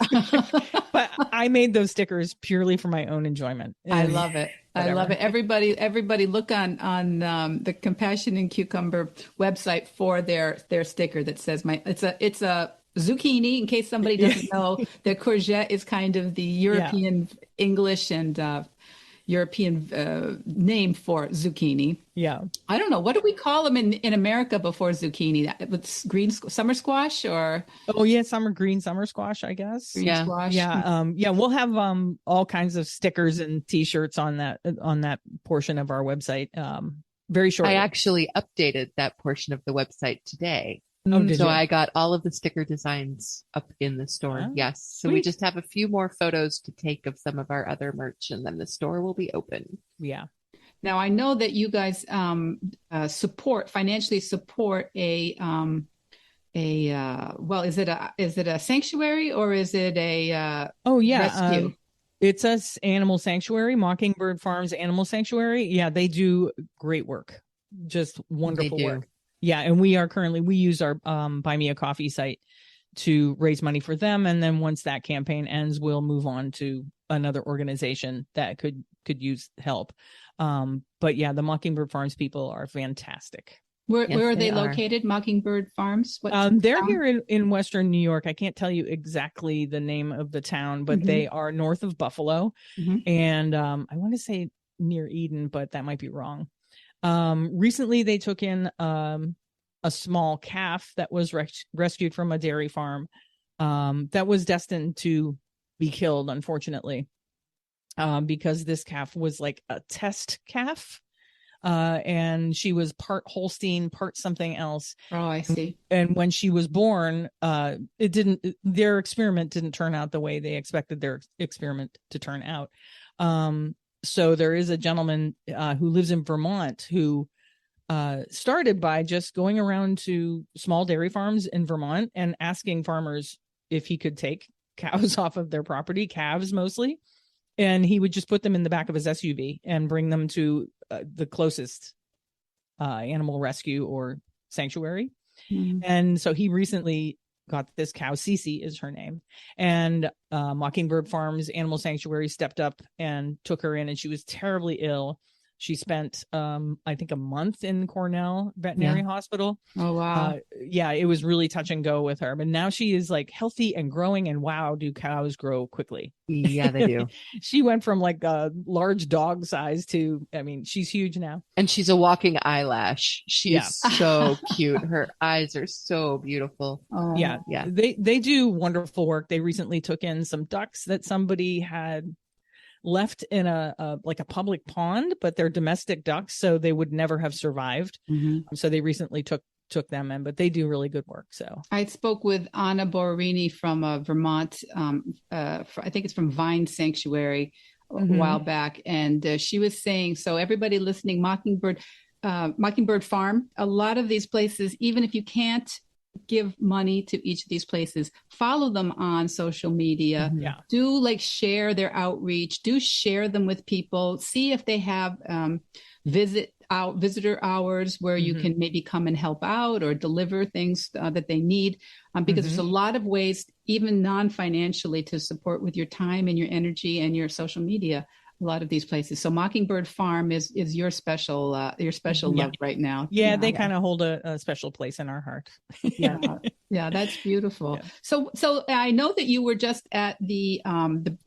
But I made those stickers purely for my own enjoyment. I love it. Whatever. I love it. Everybody look on the Compassion and Cucumber website for their sticker that says it's a zucchini, in case somebody doesn't know. The courgette is kind of the European English and European name for zucchini. I don't know, what do we call them in America before zucchini? It's green summer squash, or summer squash, I guess. Squash. We'll have all kinds of stickers and t-shirts on that portion of our website very shortly. I actually updated that portion of the website today. Did so you? I got all of the sticker designs up in the store. Yes. So we just have a few more photos to take of some of our other merch, and then the store will be open. Yeah. Now I know that you guys financially support well, is it a sanctuary or is it a Oh yeah. rescue? It's us animal sanctuary, Mockingbird Farms Animal Sanctuary. Yeah, they do great work. Just wonderful work. Yeah, and we use our Buy Me a Coffee site to raise money for them, and then once that campaign ends, we'll move on to another organization that could use help. But yeah, the Mockingbird Farms people are fantastic. Where are they located? Mockingbird Farms? They're here in Western New York. I can't tell you exactly the name of the town, but they are north of Buffalo, and I want to say near Eden, but that might be wrong. Recently, they took in a small calf that was rescued from a dairy farm that was destined to be killed, unfortunately, because this calf was like a test calf. And she was part Holstein, part something else. Oh, I see. And when she was born, their experiment didn't turn out the way they expected their experiment to turn out. So there is a gentleman who lives in Vermont who started by just going around to small dairy farms in Vermont and asking farmers if he could take cows off of their property, calves mostly. And he would just put them in the back of his SUV and bring them to the closest animal rescue or sanctuary. And so he recently got this cow. Cece is her name. And Mockingbird Farms Animal Sanctuary stepped up and took her in, and she was terribly ill. She spent, I think, a month in Cornell Veterinary Hospital. Oh, wow. It was really touch and go with her. But now she is like healthy and growing, and wow, do cows grow quickly. Yeah, they do. She went from like a large dog size to, I mean, she's huge now. And she's a walking eyelash. She's so cute. Her eyes are so beautiful. Oh, yeah. They do wonderful work. They recently took in some ducks that somebody had left in a public pond, but they're domestic ducks, so they would never have survived. So they recently took them in, but they do really good work. So I spoke with Anna Borini from Vermont. I think it's from Vine Sanctuary a while back, and she was saying, so everybody listening, Mockingbird Farm, a lot of these places, even if you can't give money to each of these places, follow them on social media. Do like share their outreach, do share them with people, see if they have visitor hours where you can maybe come and help out or deliver things that they need, because there's a lot of ways, even non-financially, to support with your time and your energy and your social media, a lot of these places. So Mockingbird Farm is your special love right now. They kind of hold a special place in our heart. Yeah, that's beautiful. So I know that you were just at the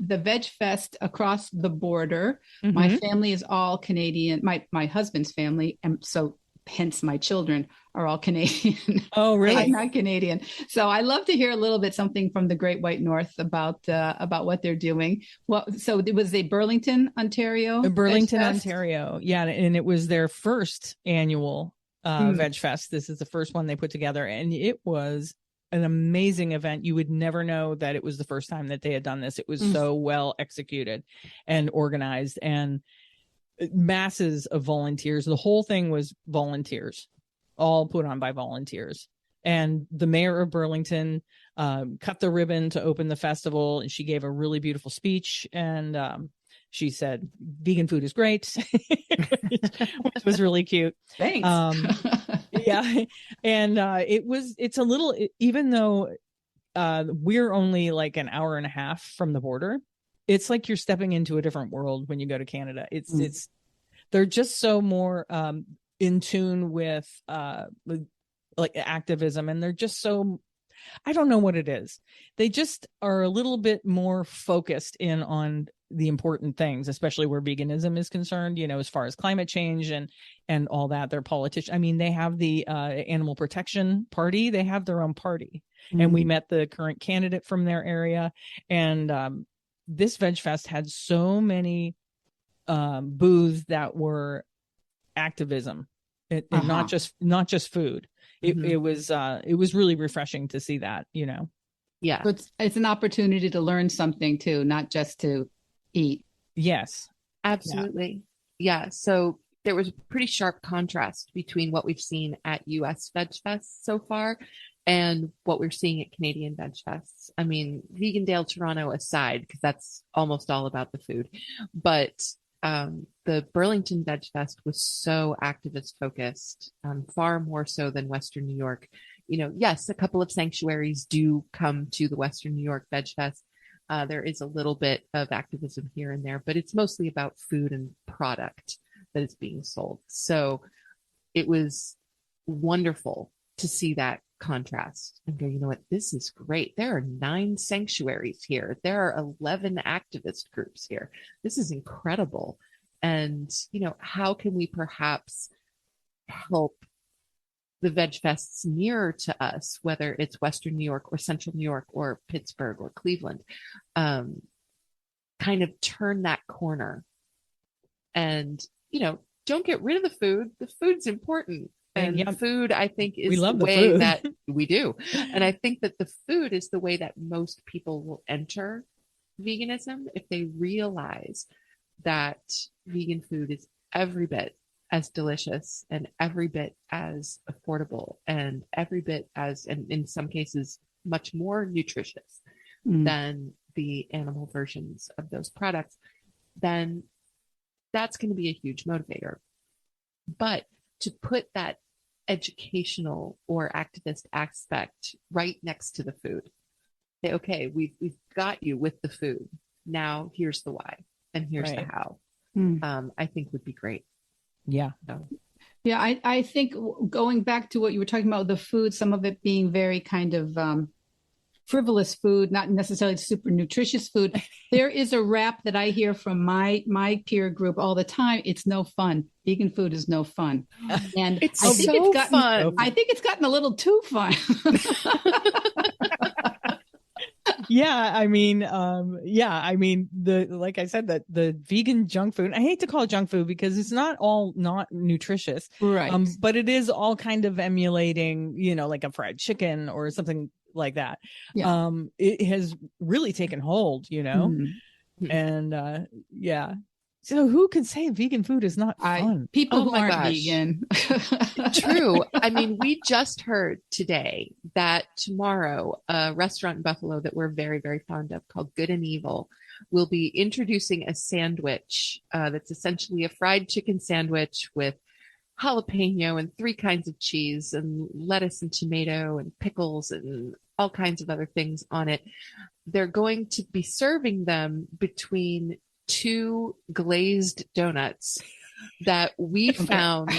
Veg Fest across the border. My family is all Canadian. My husband's family, and so hence my children are all Canadian. Oh, really? I'm not Canadian. So I love to hear a little bit something from the Great White North about what they're doing. Well, so it was Burlington, Ontario. Burlington, Ontario. Yeah, and it was their first annual Veg Fest. This is the first one they put together, and it was an amazing event. You would never know that it was the first time that they had done this. It was so well executed and organized, and masses of volunteers. The whole thing was volunteers, all put on by volunteers. And the mayor of Burlington cut the ribbon to open the festival, and she gave a really beautiful speech. And she said, vegan food is great, which was really cute. Thanks. And it's a little, even though we're only like an hour and a half from the border, it's like you're stepping into a different world when you go to Canada. It's they're just so more in tune with like activism, and they're just so, I don't know what it is. They just are a little bit more focused in on the important things, especially where veganism is concerned, as far as climate change and all that. They're politicians. I mean, they have the Animal Protection Party. They have their own party. And we met the current candidate from their area. And this Veg Fest had so many booths that were activism, and not just food. It was really refreshing to see that, Yeah. So it's an opportunity to learn something too, not just to eat. Yes, absolutely. Yeah. So there was a pretty sharp contrast between what we've seen at US Veg Fest so far and what we're seeing at Canadian Veg Fests. I mean, Vegan Dale Toronto aside, because that's almost all about the food, but the Burlington Veg Fest was so activist focused, far more so than Western New York. You know, yes, a couple of sanctuaries do come to the Western New York Veg Fest. There is a little bit of activism here and there, but it's mostly about food and product that is being sold. So it was wonderful to see that contrast and go, you know what, this is great. There are 9 sanctuaries here. There are 11 activist groups here. This is incredible. And, you know, how can we perhaps help the Veg Fests nearer to us, whether it's Western New York or Central New York or Pittsburgh or Cleveland, kind of turn that corner and, you know, don't get rid of the food. The food's important. And food, I think, is the way that we do. And I think that the food is the way that most people will enter veganism if they realize that vegan food is every bit as delicious and every bit as affordable and every bit as, and in some cases, much more nutritious than the animal versions of those products, then that's going to be a huge motivator. But to put that educational or activist aspect right next to the food, say, okay, we've got you with the food. Now here's the why and here's the how. I think would be great. Yeah. So. Yeah, I think going back to what you were talking about, the food, some of it being very kind of frivolous food, not necessarily super nutritious food. There is a rap that I hear from my peer group all the time. It's no fun. Vegan food is no fun. And it's fun. I think it's gotten a little too fun. Yeah, I mean, like I said, that the vegan junk food, I hate to call it junk food because it's not all not nutritious. Right. But it is all kind of emulating, you know, like a fried chicken or something like that. Yeah. It has really taken hold, you know, and yeah. So who can say vegan food is not fun? People who aren't vegan. True. I mean, we just heard today that tomorrow a restaurant in Buffalo that we're very, very fond of called Good and Evil will be introducing a sandwich that's essentially a fried chicken sandwich with jalapeno and 3 kinds of cheese and lettuce and tomato and pickles and all kinds of other things on it. They're going to be serving them between 2 glazed donuts that we found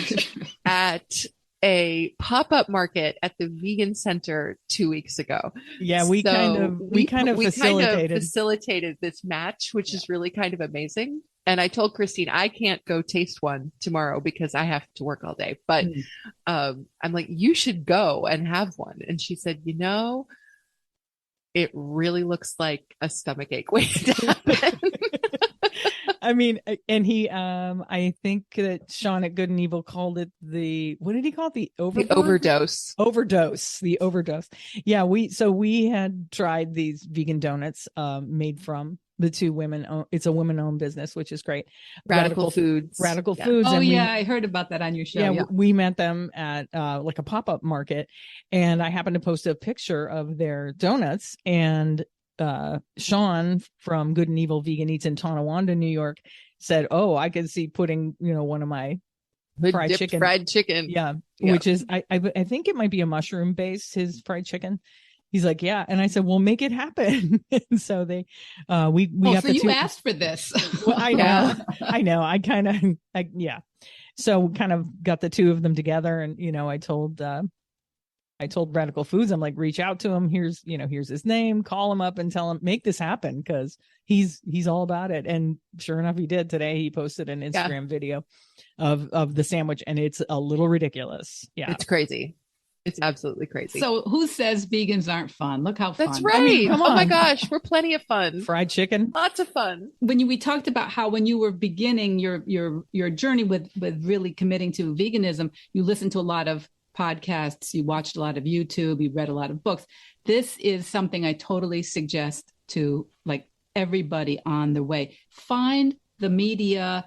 at a pop-up market at the Vegan Center 2 weeks ago. Yeah, we kind of facilitated this match, which is really kind of amazing. And I told Christine, I can't go taste one tomorrow because I have to work all day. But I'm like, you should go and have one. And she said, you know, it really looks like a stomachache waiting to happen. I mean, and he, I think that Sean at Good and Evil called it what did he call it? The overdose. The overdose. Yeah. We had tried these vegan donuts, made from the 2 women. It's a women-owned business, which is great. Radical Foods. Oh, and I heard about that on your show. Yeah. We met them at, like a pop-up market, and I happened to post a picture of their donuts, and Sean from Good and Evil Vegan Eats in Tonawanda, New York, said, "Oh, I could see putting, you know, one of my fried chicken, yeah, which is I think it might be a mushroom based, his fried chicken." He's like, "Yeah," and I said, "Well, make it happen." And so they, we got so you asked for this. Well, I know. Yeah. So kind of got the 2 of them together, and you know, I told Radical Foods, I'm like, reach out to him. Here's his name, call him up and tell him, make this happen, because he's all about it. And sure enough, he did. Today he posted an Instagram video of the sandwich, and it's a little ridiculous. Yeah. It's crazy. It's absolutely crazy. So who says vegans aren't fun? Look how fun. That's right. I mean, come on. Oh my gosh, we're plenty of fun. Fried chicken. Lots of fun. We talked about how when you were beginning your journey with really committing to veganism, you listened to a lot of podcasts, you watched a lot of YouTube, you read a lot of books. This is something I totally suggest to like everybody on the way. Find the media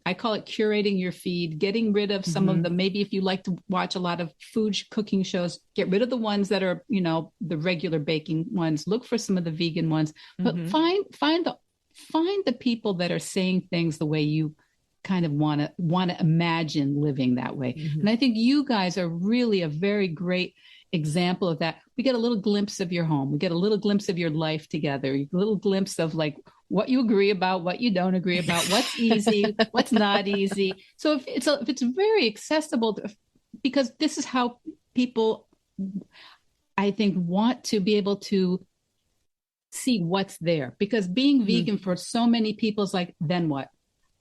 I call it curating your feed, getting rid of some of the, maybe if you like to watch a lot of food cooking shows, get rid of the ones that are, the regular baking ones, look for some of the vegan ones, but find the people that are saying things the way you kind of want to imagine living that way. And I think you guys are really a very great example of that. We get a little glimpse of your home. We get a little glimpse of your life together, a little glimpse of like what you agree about, what you don't agree about, what's easy, what's not easy. So if it's very accessible because this is how people, I think, want to be able to see what's there, because being vegan for so many people is like, then what?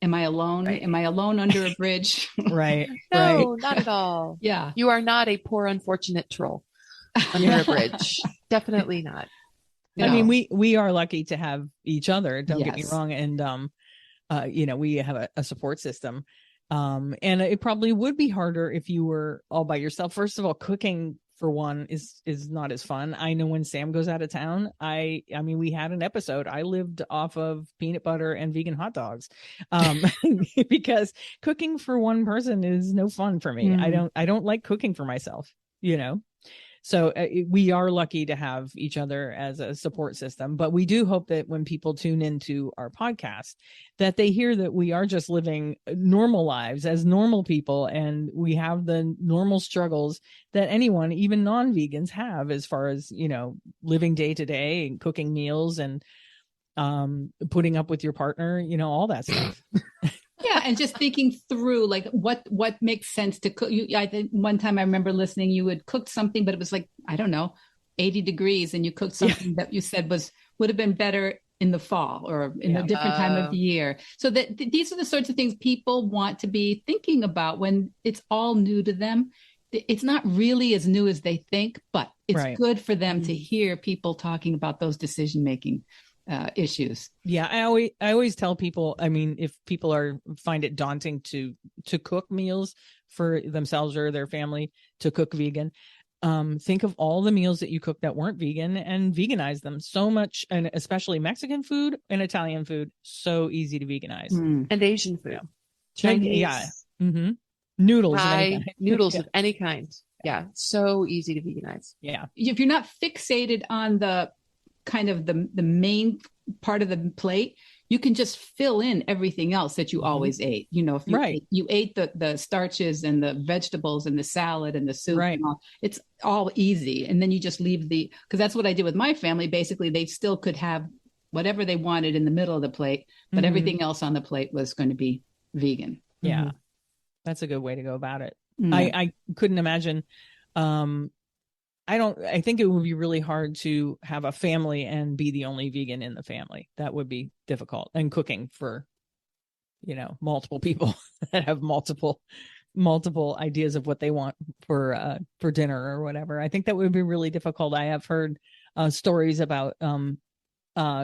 Am I alone? Right. Am I alone under a bridge? Right. No, not at all. Yeah. You are not a poor, unfortunate troll under a bridge. Definitely not. No. I mean, we are lucky to have each other. Don't get me wrong. And, we have a support system. And it probably would be harder if you were all by yourself. First of all, cooking for one is not as fun. I know when Sam goes out of town, I mean, we had an episode. I lived off of peanut butter and vegan hot dogs, because cooking for one person is no fun for me. I don't like cooking for myself, So we are lucky to have each other as a support system, but we do hope that when people tune into our podcast, that they hear that we are just living normal lives as normal people, and we have the normal struggles that anyone, even non-vegans, have as far as, living day to day and cooking meals and putting up with your partner, all that stuff. Yeah, and just thinking through like what makes sense to cook. I think one time I remember listening, you had cooked something, but it was like, I don't know, 80 degrees, and you cooked something that you said would have been better in the fall or in a different time of the year. So that these are the sorts of things people want to be thinking about when it's all new to them. It's not really as new as they think, but it's good for them to hear people talking about those decision-making issues. Yeah, I always tell people, I mean, if people find it daunting to cook meals for themselves or their family, to cook vegan, think of all the meals that you cook that weren't vegan and veganize them. So much, and especially Mexican food and Italian food, so easy to veganize. And Asian food. Chinese. Noodles Thai, of any kind. Noodles of any kind. Yeah, so easy to veganize. Yeah. If you're not fixated on the kind of the main part of the plate, you can just fill in everything else that you always ate. If you ate the starches and the vegetables and the salad and the soup, and all, it's all easy. And then you just leave because that's what I did with my family. Basically, they still could have whatever they wanted in the middle of the plate, but everything else on the plate was going to be vegan. Yeah. That's a good way to go about it. I couldn't imagine. I think it would be really hard to have a family and be the only vegan in the family. That would be difficult. And cooking for, multiple people that have multiple ideas of what they want for dinner or whatever. I think that would be really difficult. I have heard stories about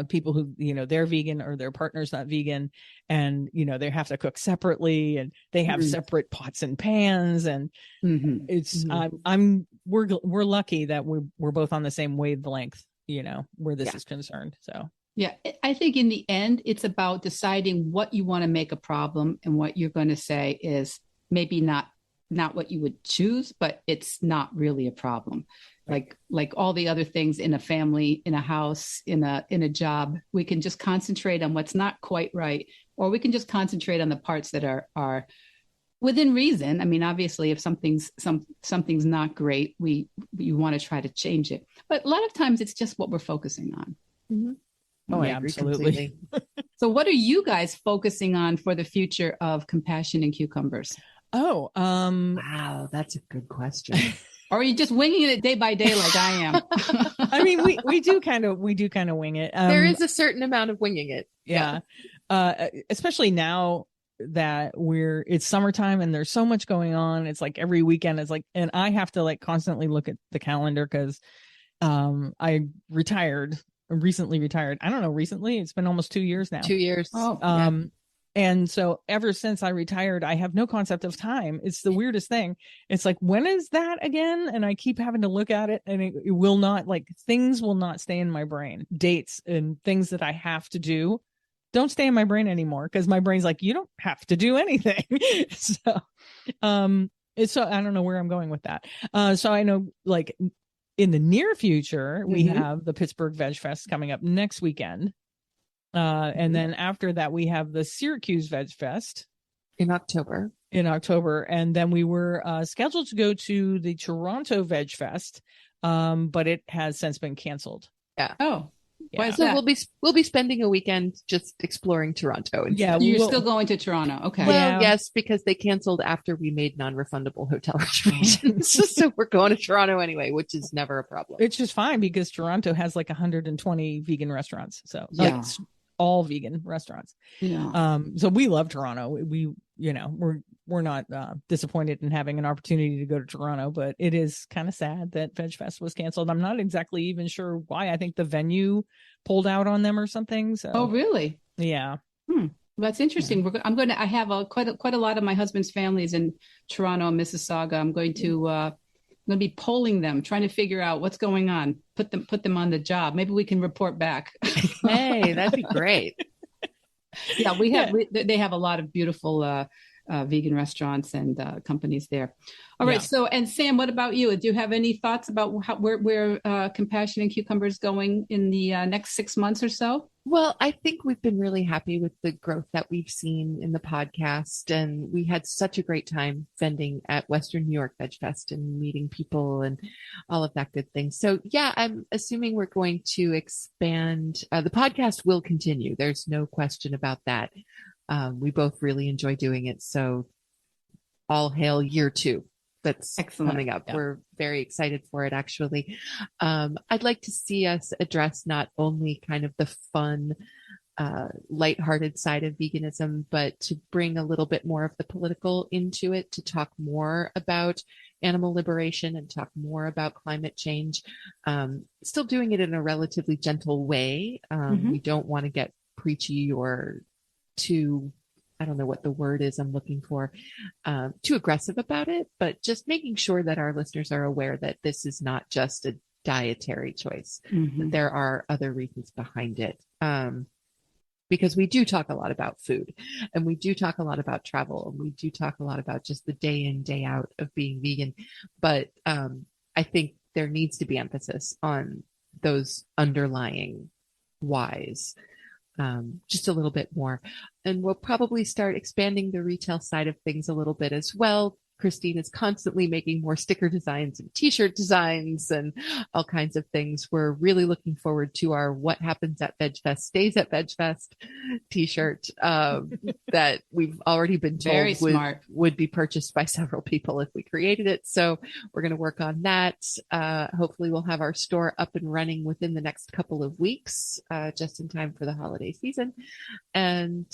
people who, they're vegan or their partner's not vegan, and, they have to cook separately and they have separate pots and pans. And it's, we're lucky that we're both on the same wavelength, where this is concerned. So, yeah, I think in the end, it's about deciding what you want to make a problem and what you're going to say is maybe not what you would choose, but it's not really a problem. Like all the other things in a family, in a house, in a job, we can just concentrate on what's not quite right, or we can just concentrate on the parts that are within reason. I mean, obviously, if something's not great, you want to try to change it. But a lot of times, it's just what we're focusing on. Oh, yeah, absolutely. So, what are you guys focusing on for the future of Compassion and Cucumbers? Oh, wow, that's a good question. Or are you just winging it day by day like I am? I mean, we do kind of wing it. There is a certain amount of winging it. Yeah. Especially now that it's summertime and there's so much going on. It's like every weekend is like, and I have to like constantly look at the calendar because I recently retired. I don't know, recently, it's been almost 2 years now. 2 years. Oh, And so ever since I retired, I have no concept of time. It's the weirdest thing. It's like, when is that again? And I keep having to look at it, and it will not, like, things will not stay in my brain. Dates and things that I have to do don't stay in my brain anymore, because my brain's like, you don't have to do anything. So I don't know where I'm going with that. So I know, like, in the near future, we have the Pittsburgh Veg Fest coming up next weekend. And then after that, we have the Syracuse Veg Fest in October. And then we were scheduled to go to the Toronto Veg Fest, but it has since been canceled. Yeah. Oh, yeah. Why is So that? we'll be spending a weekend just exploring Toronto. Instead. Yeah, You're still going to Toronto. Okay. Well, yes, because they canceled after we made non-refundable hotel reservations. So we're going to Toronto anyway, which is never a problem. It's just fine, because Toronto has like 120 vegan restaurants. So like all vegan restaurants. Yeah. So we love Toronto. We're not disappointed in having an opportunity to go to Toronto, but it is kind of sad that Veg Fest was canceled. I'm not exactly even sure why. I think the venue pulled out on them or something. So. Oh, really? Yeah. That's interesting. Yeah. I have quite a lot of my husband's families in Toronto and Mississauga. I'm going to be polling them, trying to figure out what's going on. Put them on the job. Maybe we can report back. Hey, that'd be great. Yeah, they have a lot of beautiful vegan restaurants and companies there. All right. So, and Sam, what about you? Do you have any thoughts about where Compassion and Cucumber is going in the next 6 months or so? Well, I think we've been really happy with the growth that we've seen in the podcast, and we had such a great time vending at Western New York Veg Fest and meeting people and all of that good thing. So yeah, I'm assuming we're going to expand. The podcast will continue. There's no question about that. We both really enjoy doing it. So all hail year 2. That's excellent. Coming up. Yeah. We're very excited for it, actually. I'd like to see us address not only kind of the fun, lighthearted side of veganism, but to bring a little bit more of the political into it, to talk more about animal liberation and talk more about climate change. Still doing it in a relatively gentle way. We don't want to get preachy or too, I don't know what the word is I'm looking for, too aggressive about it, but just making sure that our listeners are aware that this is not just a dietary choice, that there are other reasons behind it. Because we do talk a lot about food, and we do talk a lot about travel, and we do talk a lot about just the day in, day out of being vegan. But I think there needs to be emphasis on those underlying whys. Just a little bit more. And we'll probably start expanding the retail side of things a little bit as well. Christine is constantly making more sticker designs and t-shirt designs and all kinds of things. We're really looking forward to our What Happens at Veg Fest Stays at Veg Fest t-shirt that we've already been told would be purchased by several people if we created it. So we're going to work on that. Hopefully we'll have our store up and running within the next couple of weeks, just in time for the holiday season. And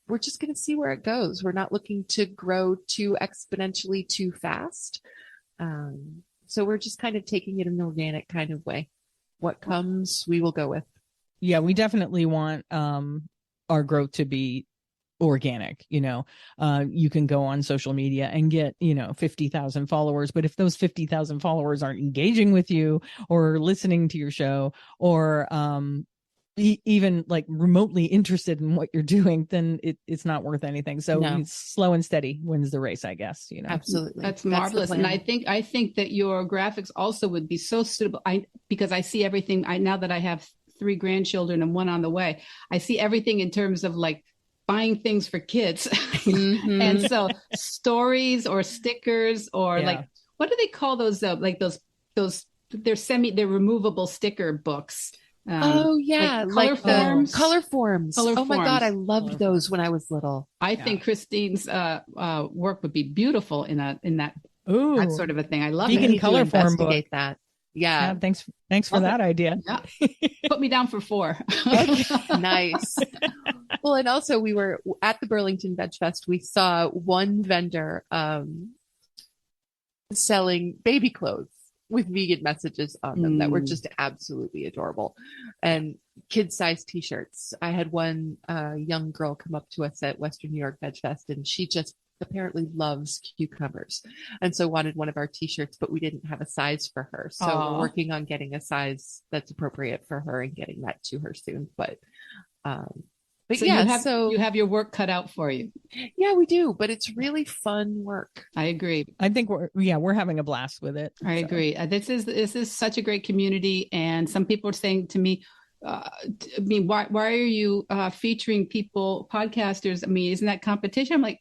we're just going to see where it goes. We're not looking to grow too exponentially too fast. So we're just kind of taking it in an organic kind of way. What comes, we will go with. Yeah, we definitely want our growth to be organic. You can go on social media and get 50,000 followers, but if those 50,000 followers aren't engaging with you or listening to your show or even like remotely interested in what you're doing, then it's not worth anything. So slow and steady wins the race, I guess. Absolutely. That's marvelous. And I think that your graphics also would be so suitable. Because I see everything. Now that I have 3 grandchildren and 1 on the way, I see everything in terms of like buying things for kids. And so stories or stickers or like, what do they call those? Like they're removable sticker books. Like color forms. Oh my God, I loved those when I was little. I think Christine's work would be beautiful in that sort of a thing. I love vegan color form book. That. Yeah. Thanks for that idea. Yeah. Put me down for 4. Nice. Well, and also we were at the Burlington Veg Fest. We saw one vendor selling baby clothes with vegan messages on them that were just absolutely adorable, and kid-sized t-shirts. I had one young girl come up to us at Western New York Veg Fest, and she just apparently loves cucumbers, and so wanted one of our t-shirts, but we didn't have a size for her. So we're working on getting a size that's appropriate for her and getting that to her soon. But But So yeah, you have your work cut out for you. yeah, we do, but it's really fun work. I agree. I think we're having a blast with it. I agree. This is such a great community, and some people are saying to me, I mean, why are you featuring people, podcasters? I mean, isn't that competition? I'm like,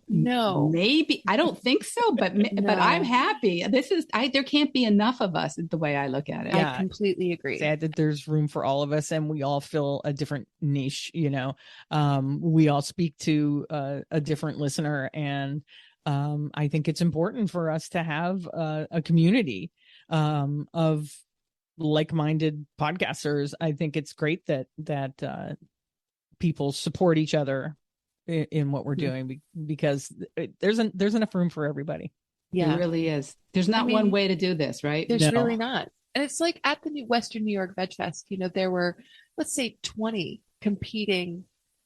No, maybe I don't think so, but No. I'm happy. There can't be enough of us. The way I look at it. Yeah. I completely agree. Sad that there's room for all of us, and we all fill a different niche. We all speak to a different listener, and I think it's important for us to have a community of like-minded podcasters. I think it's great that people support each other in what we're doing, because there's enough room for everybody. Yeah, it really is. There's not one way to do this, right? There's really not. And it's like at the Western New York Veg Fest, there were, let's say, 20 competing,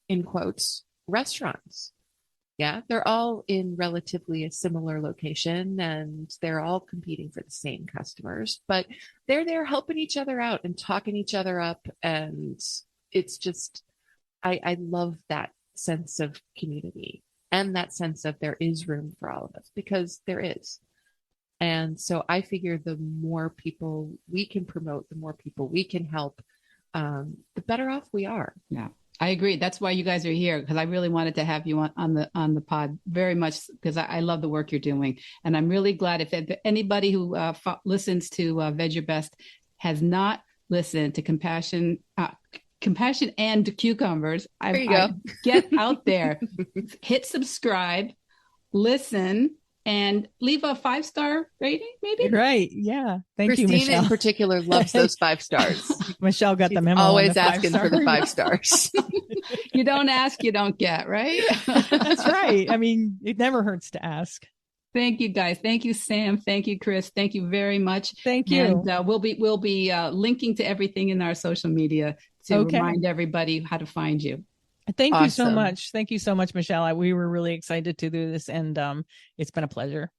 in quotes, restaurants. Yeah, they're all in relatively a similar location, and they're all competing for the same customers, but they're there helping each other out and talking each other up. And it's just, I love that sense of community and that sense of there is room for all of us, because there is. And so I figure the more people we can promote, the more people we can help, the better off we are. Yeah, I agree. That's why you guys are here, because I really wanted to have you on the pod very much, because I love the work you're doing. And I'm really glad if anybody who listens to Veg Your Best has not listened to Compassion and Cucumbers, there you go. Get out there, hit subscribe, listen, and leave a 5-star rating, maybe. Right? Yeah. Thank Christine you, Michele. in particular loves those 5 stars. Michele got the memo. Always on the asking for the 5 stars. You don't ask, you don't get, right? That's right. I mean, it never hurts to ask. Thank you, guys. Thank you, Sam. Thank you, Chris. Thank you very much. Thank you. And we'll be linking to everything in our social media to remind everybody how to find you. Thank you so much. Thank you so much, Michele. We were really excited to do this, and it's been a pleasure.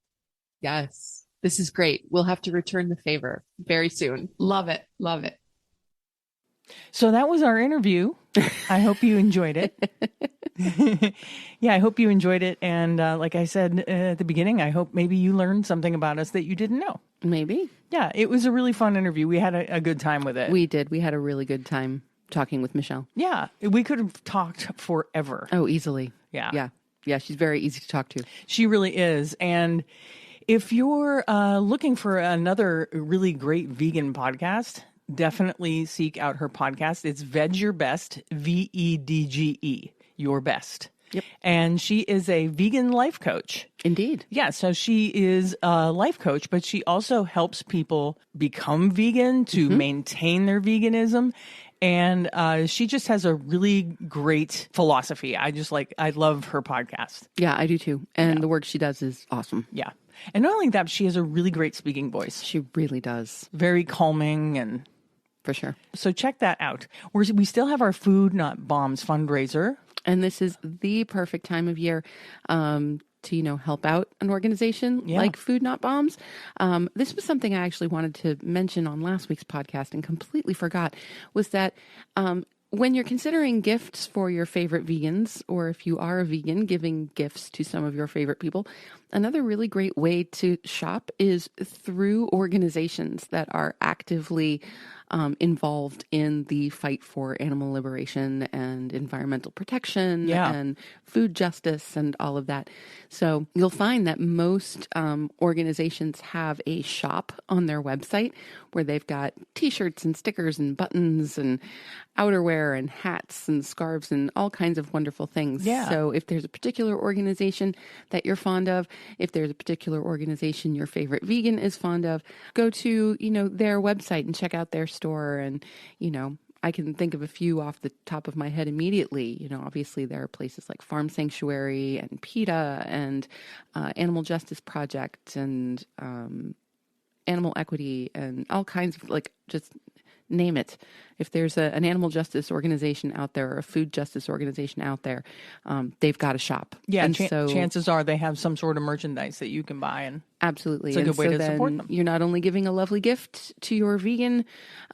Yes, this is great. We'll have to return the favor very soon. Love it. Love it. So that was our interview. I hope you enjoyed it. Yeah, I hope you enjoyed it. And like I said at the beginning, I hope maybe you learned something about us that you didn't know. Maybe. Yeah, it was a really fun interview. We had a good time with it. We did. We had a really good time talking with Michele. Yeah, we could have talked forever. Oh, easily. Yeah. Yeah. Yeah, she's very easy to talk to. She really is. And if you're looking for another really great vegan podcast, definitely seek out her podcast. It's Veg Your Best, VEDGE, Your Best. Yep. And she is a vegan life coach. Indeed. Yeah, so she is a life coach, but she also helps people become vegan, to maintain their veganism. And she just has a really great philosophy. I love her podcast. Yeah, I do too. And the work she does is awesome. Yeah. And not only that, she has a really great speaking voice. She really does. Very calming, and for sure. So check that out. We still have our Food Not Bombs fundraiser. And this is the perfect time of year to, help out an organization like Food Not Bombs. This was something I actually wanted to mention on last week's podcast and completely forgot, was that when you're considering gifts for your favorite vegans, or if you are a vegan, giving gifts to some of your favorite people, another really great way to shop is through organizations that are actively involved in the fight for animal liberation and environmental protection and food justice and all of that. So you'll find that most organizations have a shop on their website where they've got t-shirts and stickers and buttons and outerwear and hats and scarves and all kinds of wonderful things. Yeah. So if there's a particular organization that you're fond of, if there's a particular organization your favorite vegan is fond of, go to, their website and check out their store. And, I can think of a few off the top of my head immediately. Obviously there are places like Farm Sanctuary and PETA and Animal Justice Project and Animal Equity and all kinds of just name it. If there's an animal justice organization out there or a food justice organization out there, they've got a shop. Yeah, and chances are they have some sort of merchandise that you can buy. And absolutely. It's a good way to support them. You're not only giving a lovely gift to your vegan,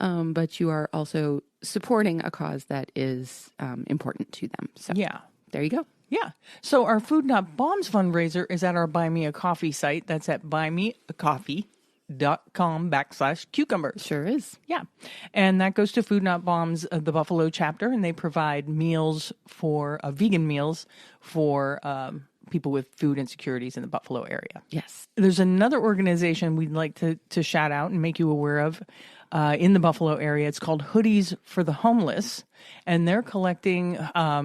but you are also supporting a cause that is important to them. So yeah. There you go. Yeah. So our Food Not Bombs fundraiser is at our Buy Me a Coffee site. That's at buymeacoffee.com/cucumbers. Sure is. Yeah. And that goes to Food Not Bombs, the Buffalo chapter, and they provide meals for vegan meals for people with food insecurities in the Buffalo area. Yes. There's another organization we'd like to shout out and make you aware of in the Buffalo area. It's called Hoodies for the Homeless, and they're collecting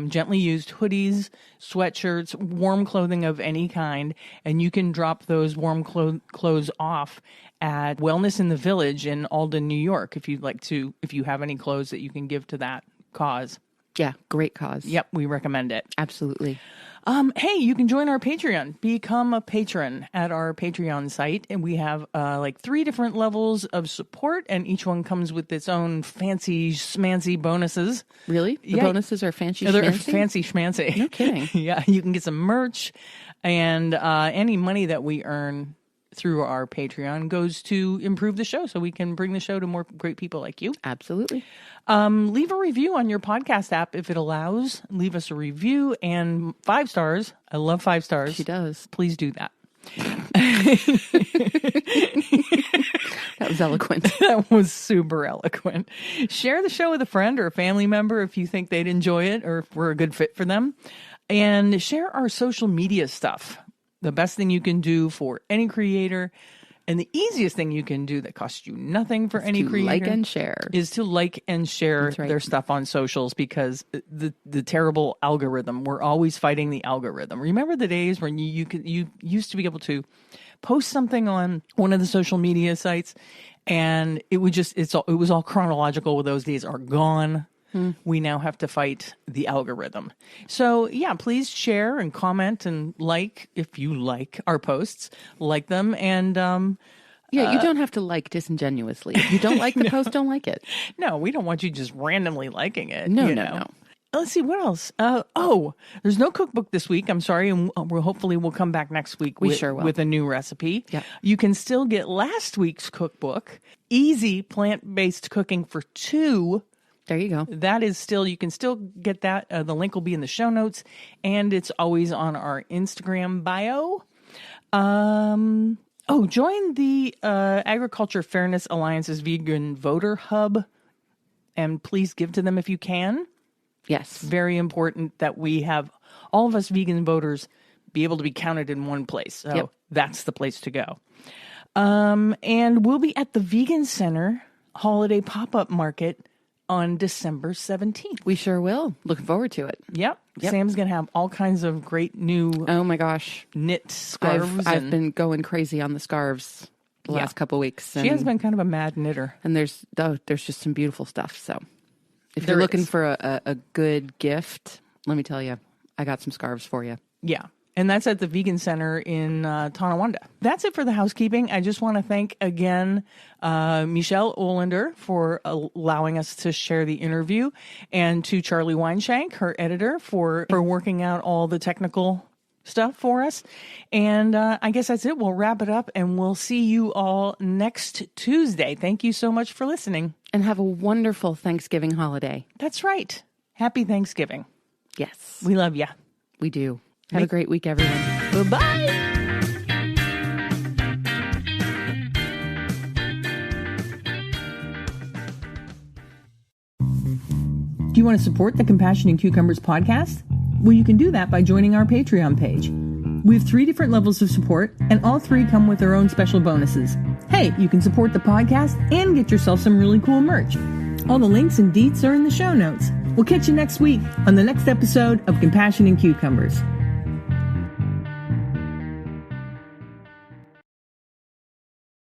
gently used hoodies, sweatshirts, warm clothing of any kind, and you can drop those warm clothes off at Wellness in the Village in Alden, New York, if you have any clothes that you can give to that cause. Yeah, great cause. Yep, we recommend it. Absolutely. Hey, you can join our Patreon. Become a patron at our Patreon site. And we have 3 different levels of support, and each one comes with its own fancy schmancy bonuses. Really? The bonuses are fancy schmancy? They're schmancy? fancy schmancy. No kidding. Yeah, you can get some merch, and any money that we earn through our Patreon goes to improve the show so we can bring the show to more great people like you. Absolutely. Leave a review on your podcast app if it allows. Leave us a review and 5 stars. I love 5 stars. She does. Please do that. That was eloquent. That was super eloquent. Share the show with a friend or a family member if you think they'd enjoy it or if we're a good fit for them. And share our social media stuff. The best thing you can do for any creator, and the easiest thing you can do that costs you nothing for any creator, like and share, is to like and share their stuff on socials, because the terrible algorithm, we're always fighting the algorithm. Remember the days when you used to be able to post something on one of the social media sites and it was all chronological. Well, those days are gone. We now have to fight the algorithm. So yeah, please share and comment and like if you like our posts, like them. And you don't have to like disingenuously. If you don't like the post, don't like it. No, we don't want you just randomly liking it. No. Let's see, what else? There's no cookbook this week. I'm sorry. And we'll come back next week with a new recipe. Yep. You can still get last week's cookbook, Easy Plant-Based Cooking for 2. There you go. That is still, you can still get that. The link will be in the show notes, and it's always on our Instagram bio. Join the Agriculture Fairness Alliance's Vegan Voter Hub, and please give to them if you can. Yes. Very important that we have all of us vegan voters be able to be counted in one place. So That's the place to go. And we'll be at the Vegan Center Holiday Pop-Up Market on December 17th. We sure will. Looking forward to it. Yep. Sam's going to have all kinds of great new oh my gosh, knit scarves. I've been going crazy on the scarves the last couple of weeks. She has been kind of a mad knitter. And there's just some beautiful stuff. So if you're looking for a good gift, let me tell you, I got some scarves for you. Yeah. And that's at the Vegan Center in Tonawanda. That's it for the housekeeping. I just want to thank again Michele Olender for allowing us to share the interview, and to Charlie Weinshank, her editor, for working out all the technical stuff for us. And I guess that's it. We'll wrap it up, and we'll see you all next Tuesday. Thank you so much for listening. And have a wonderful Thanksgiving holiday. That's right. Happy Thanksgiving. Yes. We love you. We do. Have a great week, everyone. Bye-bye. Do you want to support the Compassion and Cucumbers podcast? Well, you can do that by joining our Patreon page. We have 3 different levels of support, and all 3 come with their own special bonuses. Hey, you can support the podcast and get yourself some really cool merch. All the links and deets are in the show notes. We'll catch you next week on the next episode of Compassion and Cucumbers.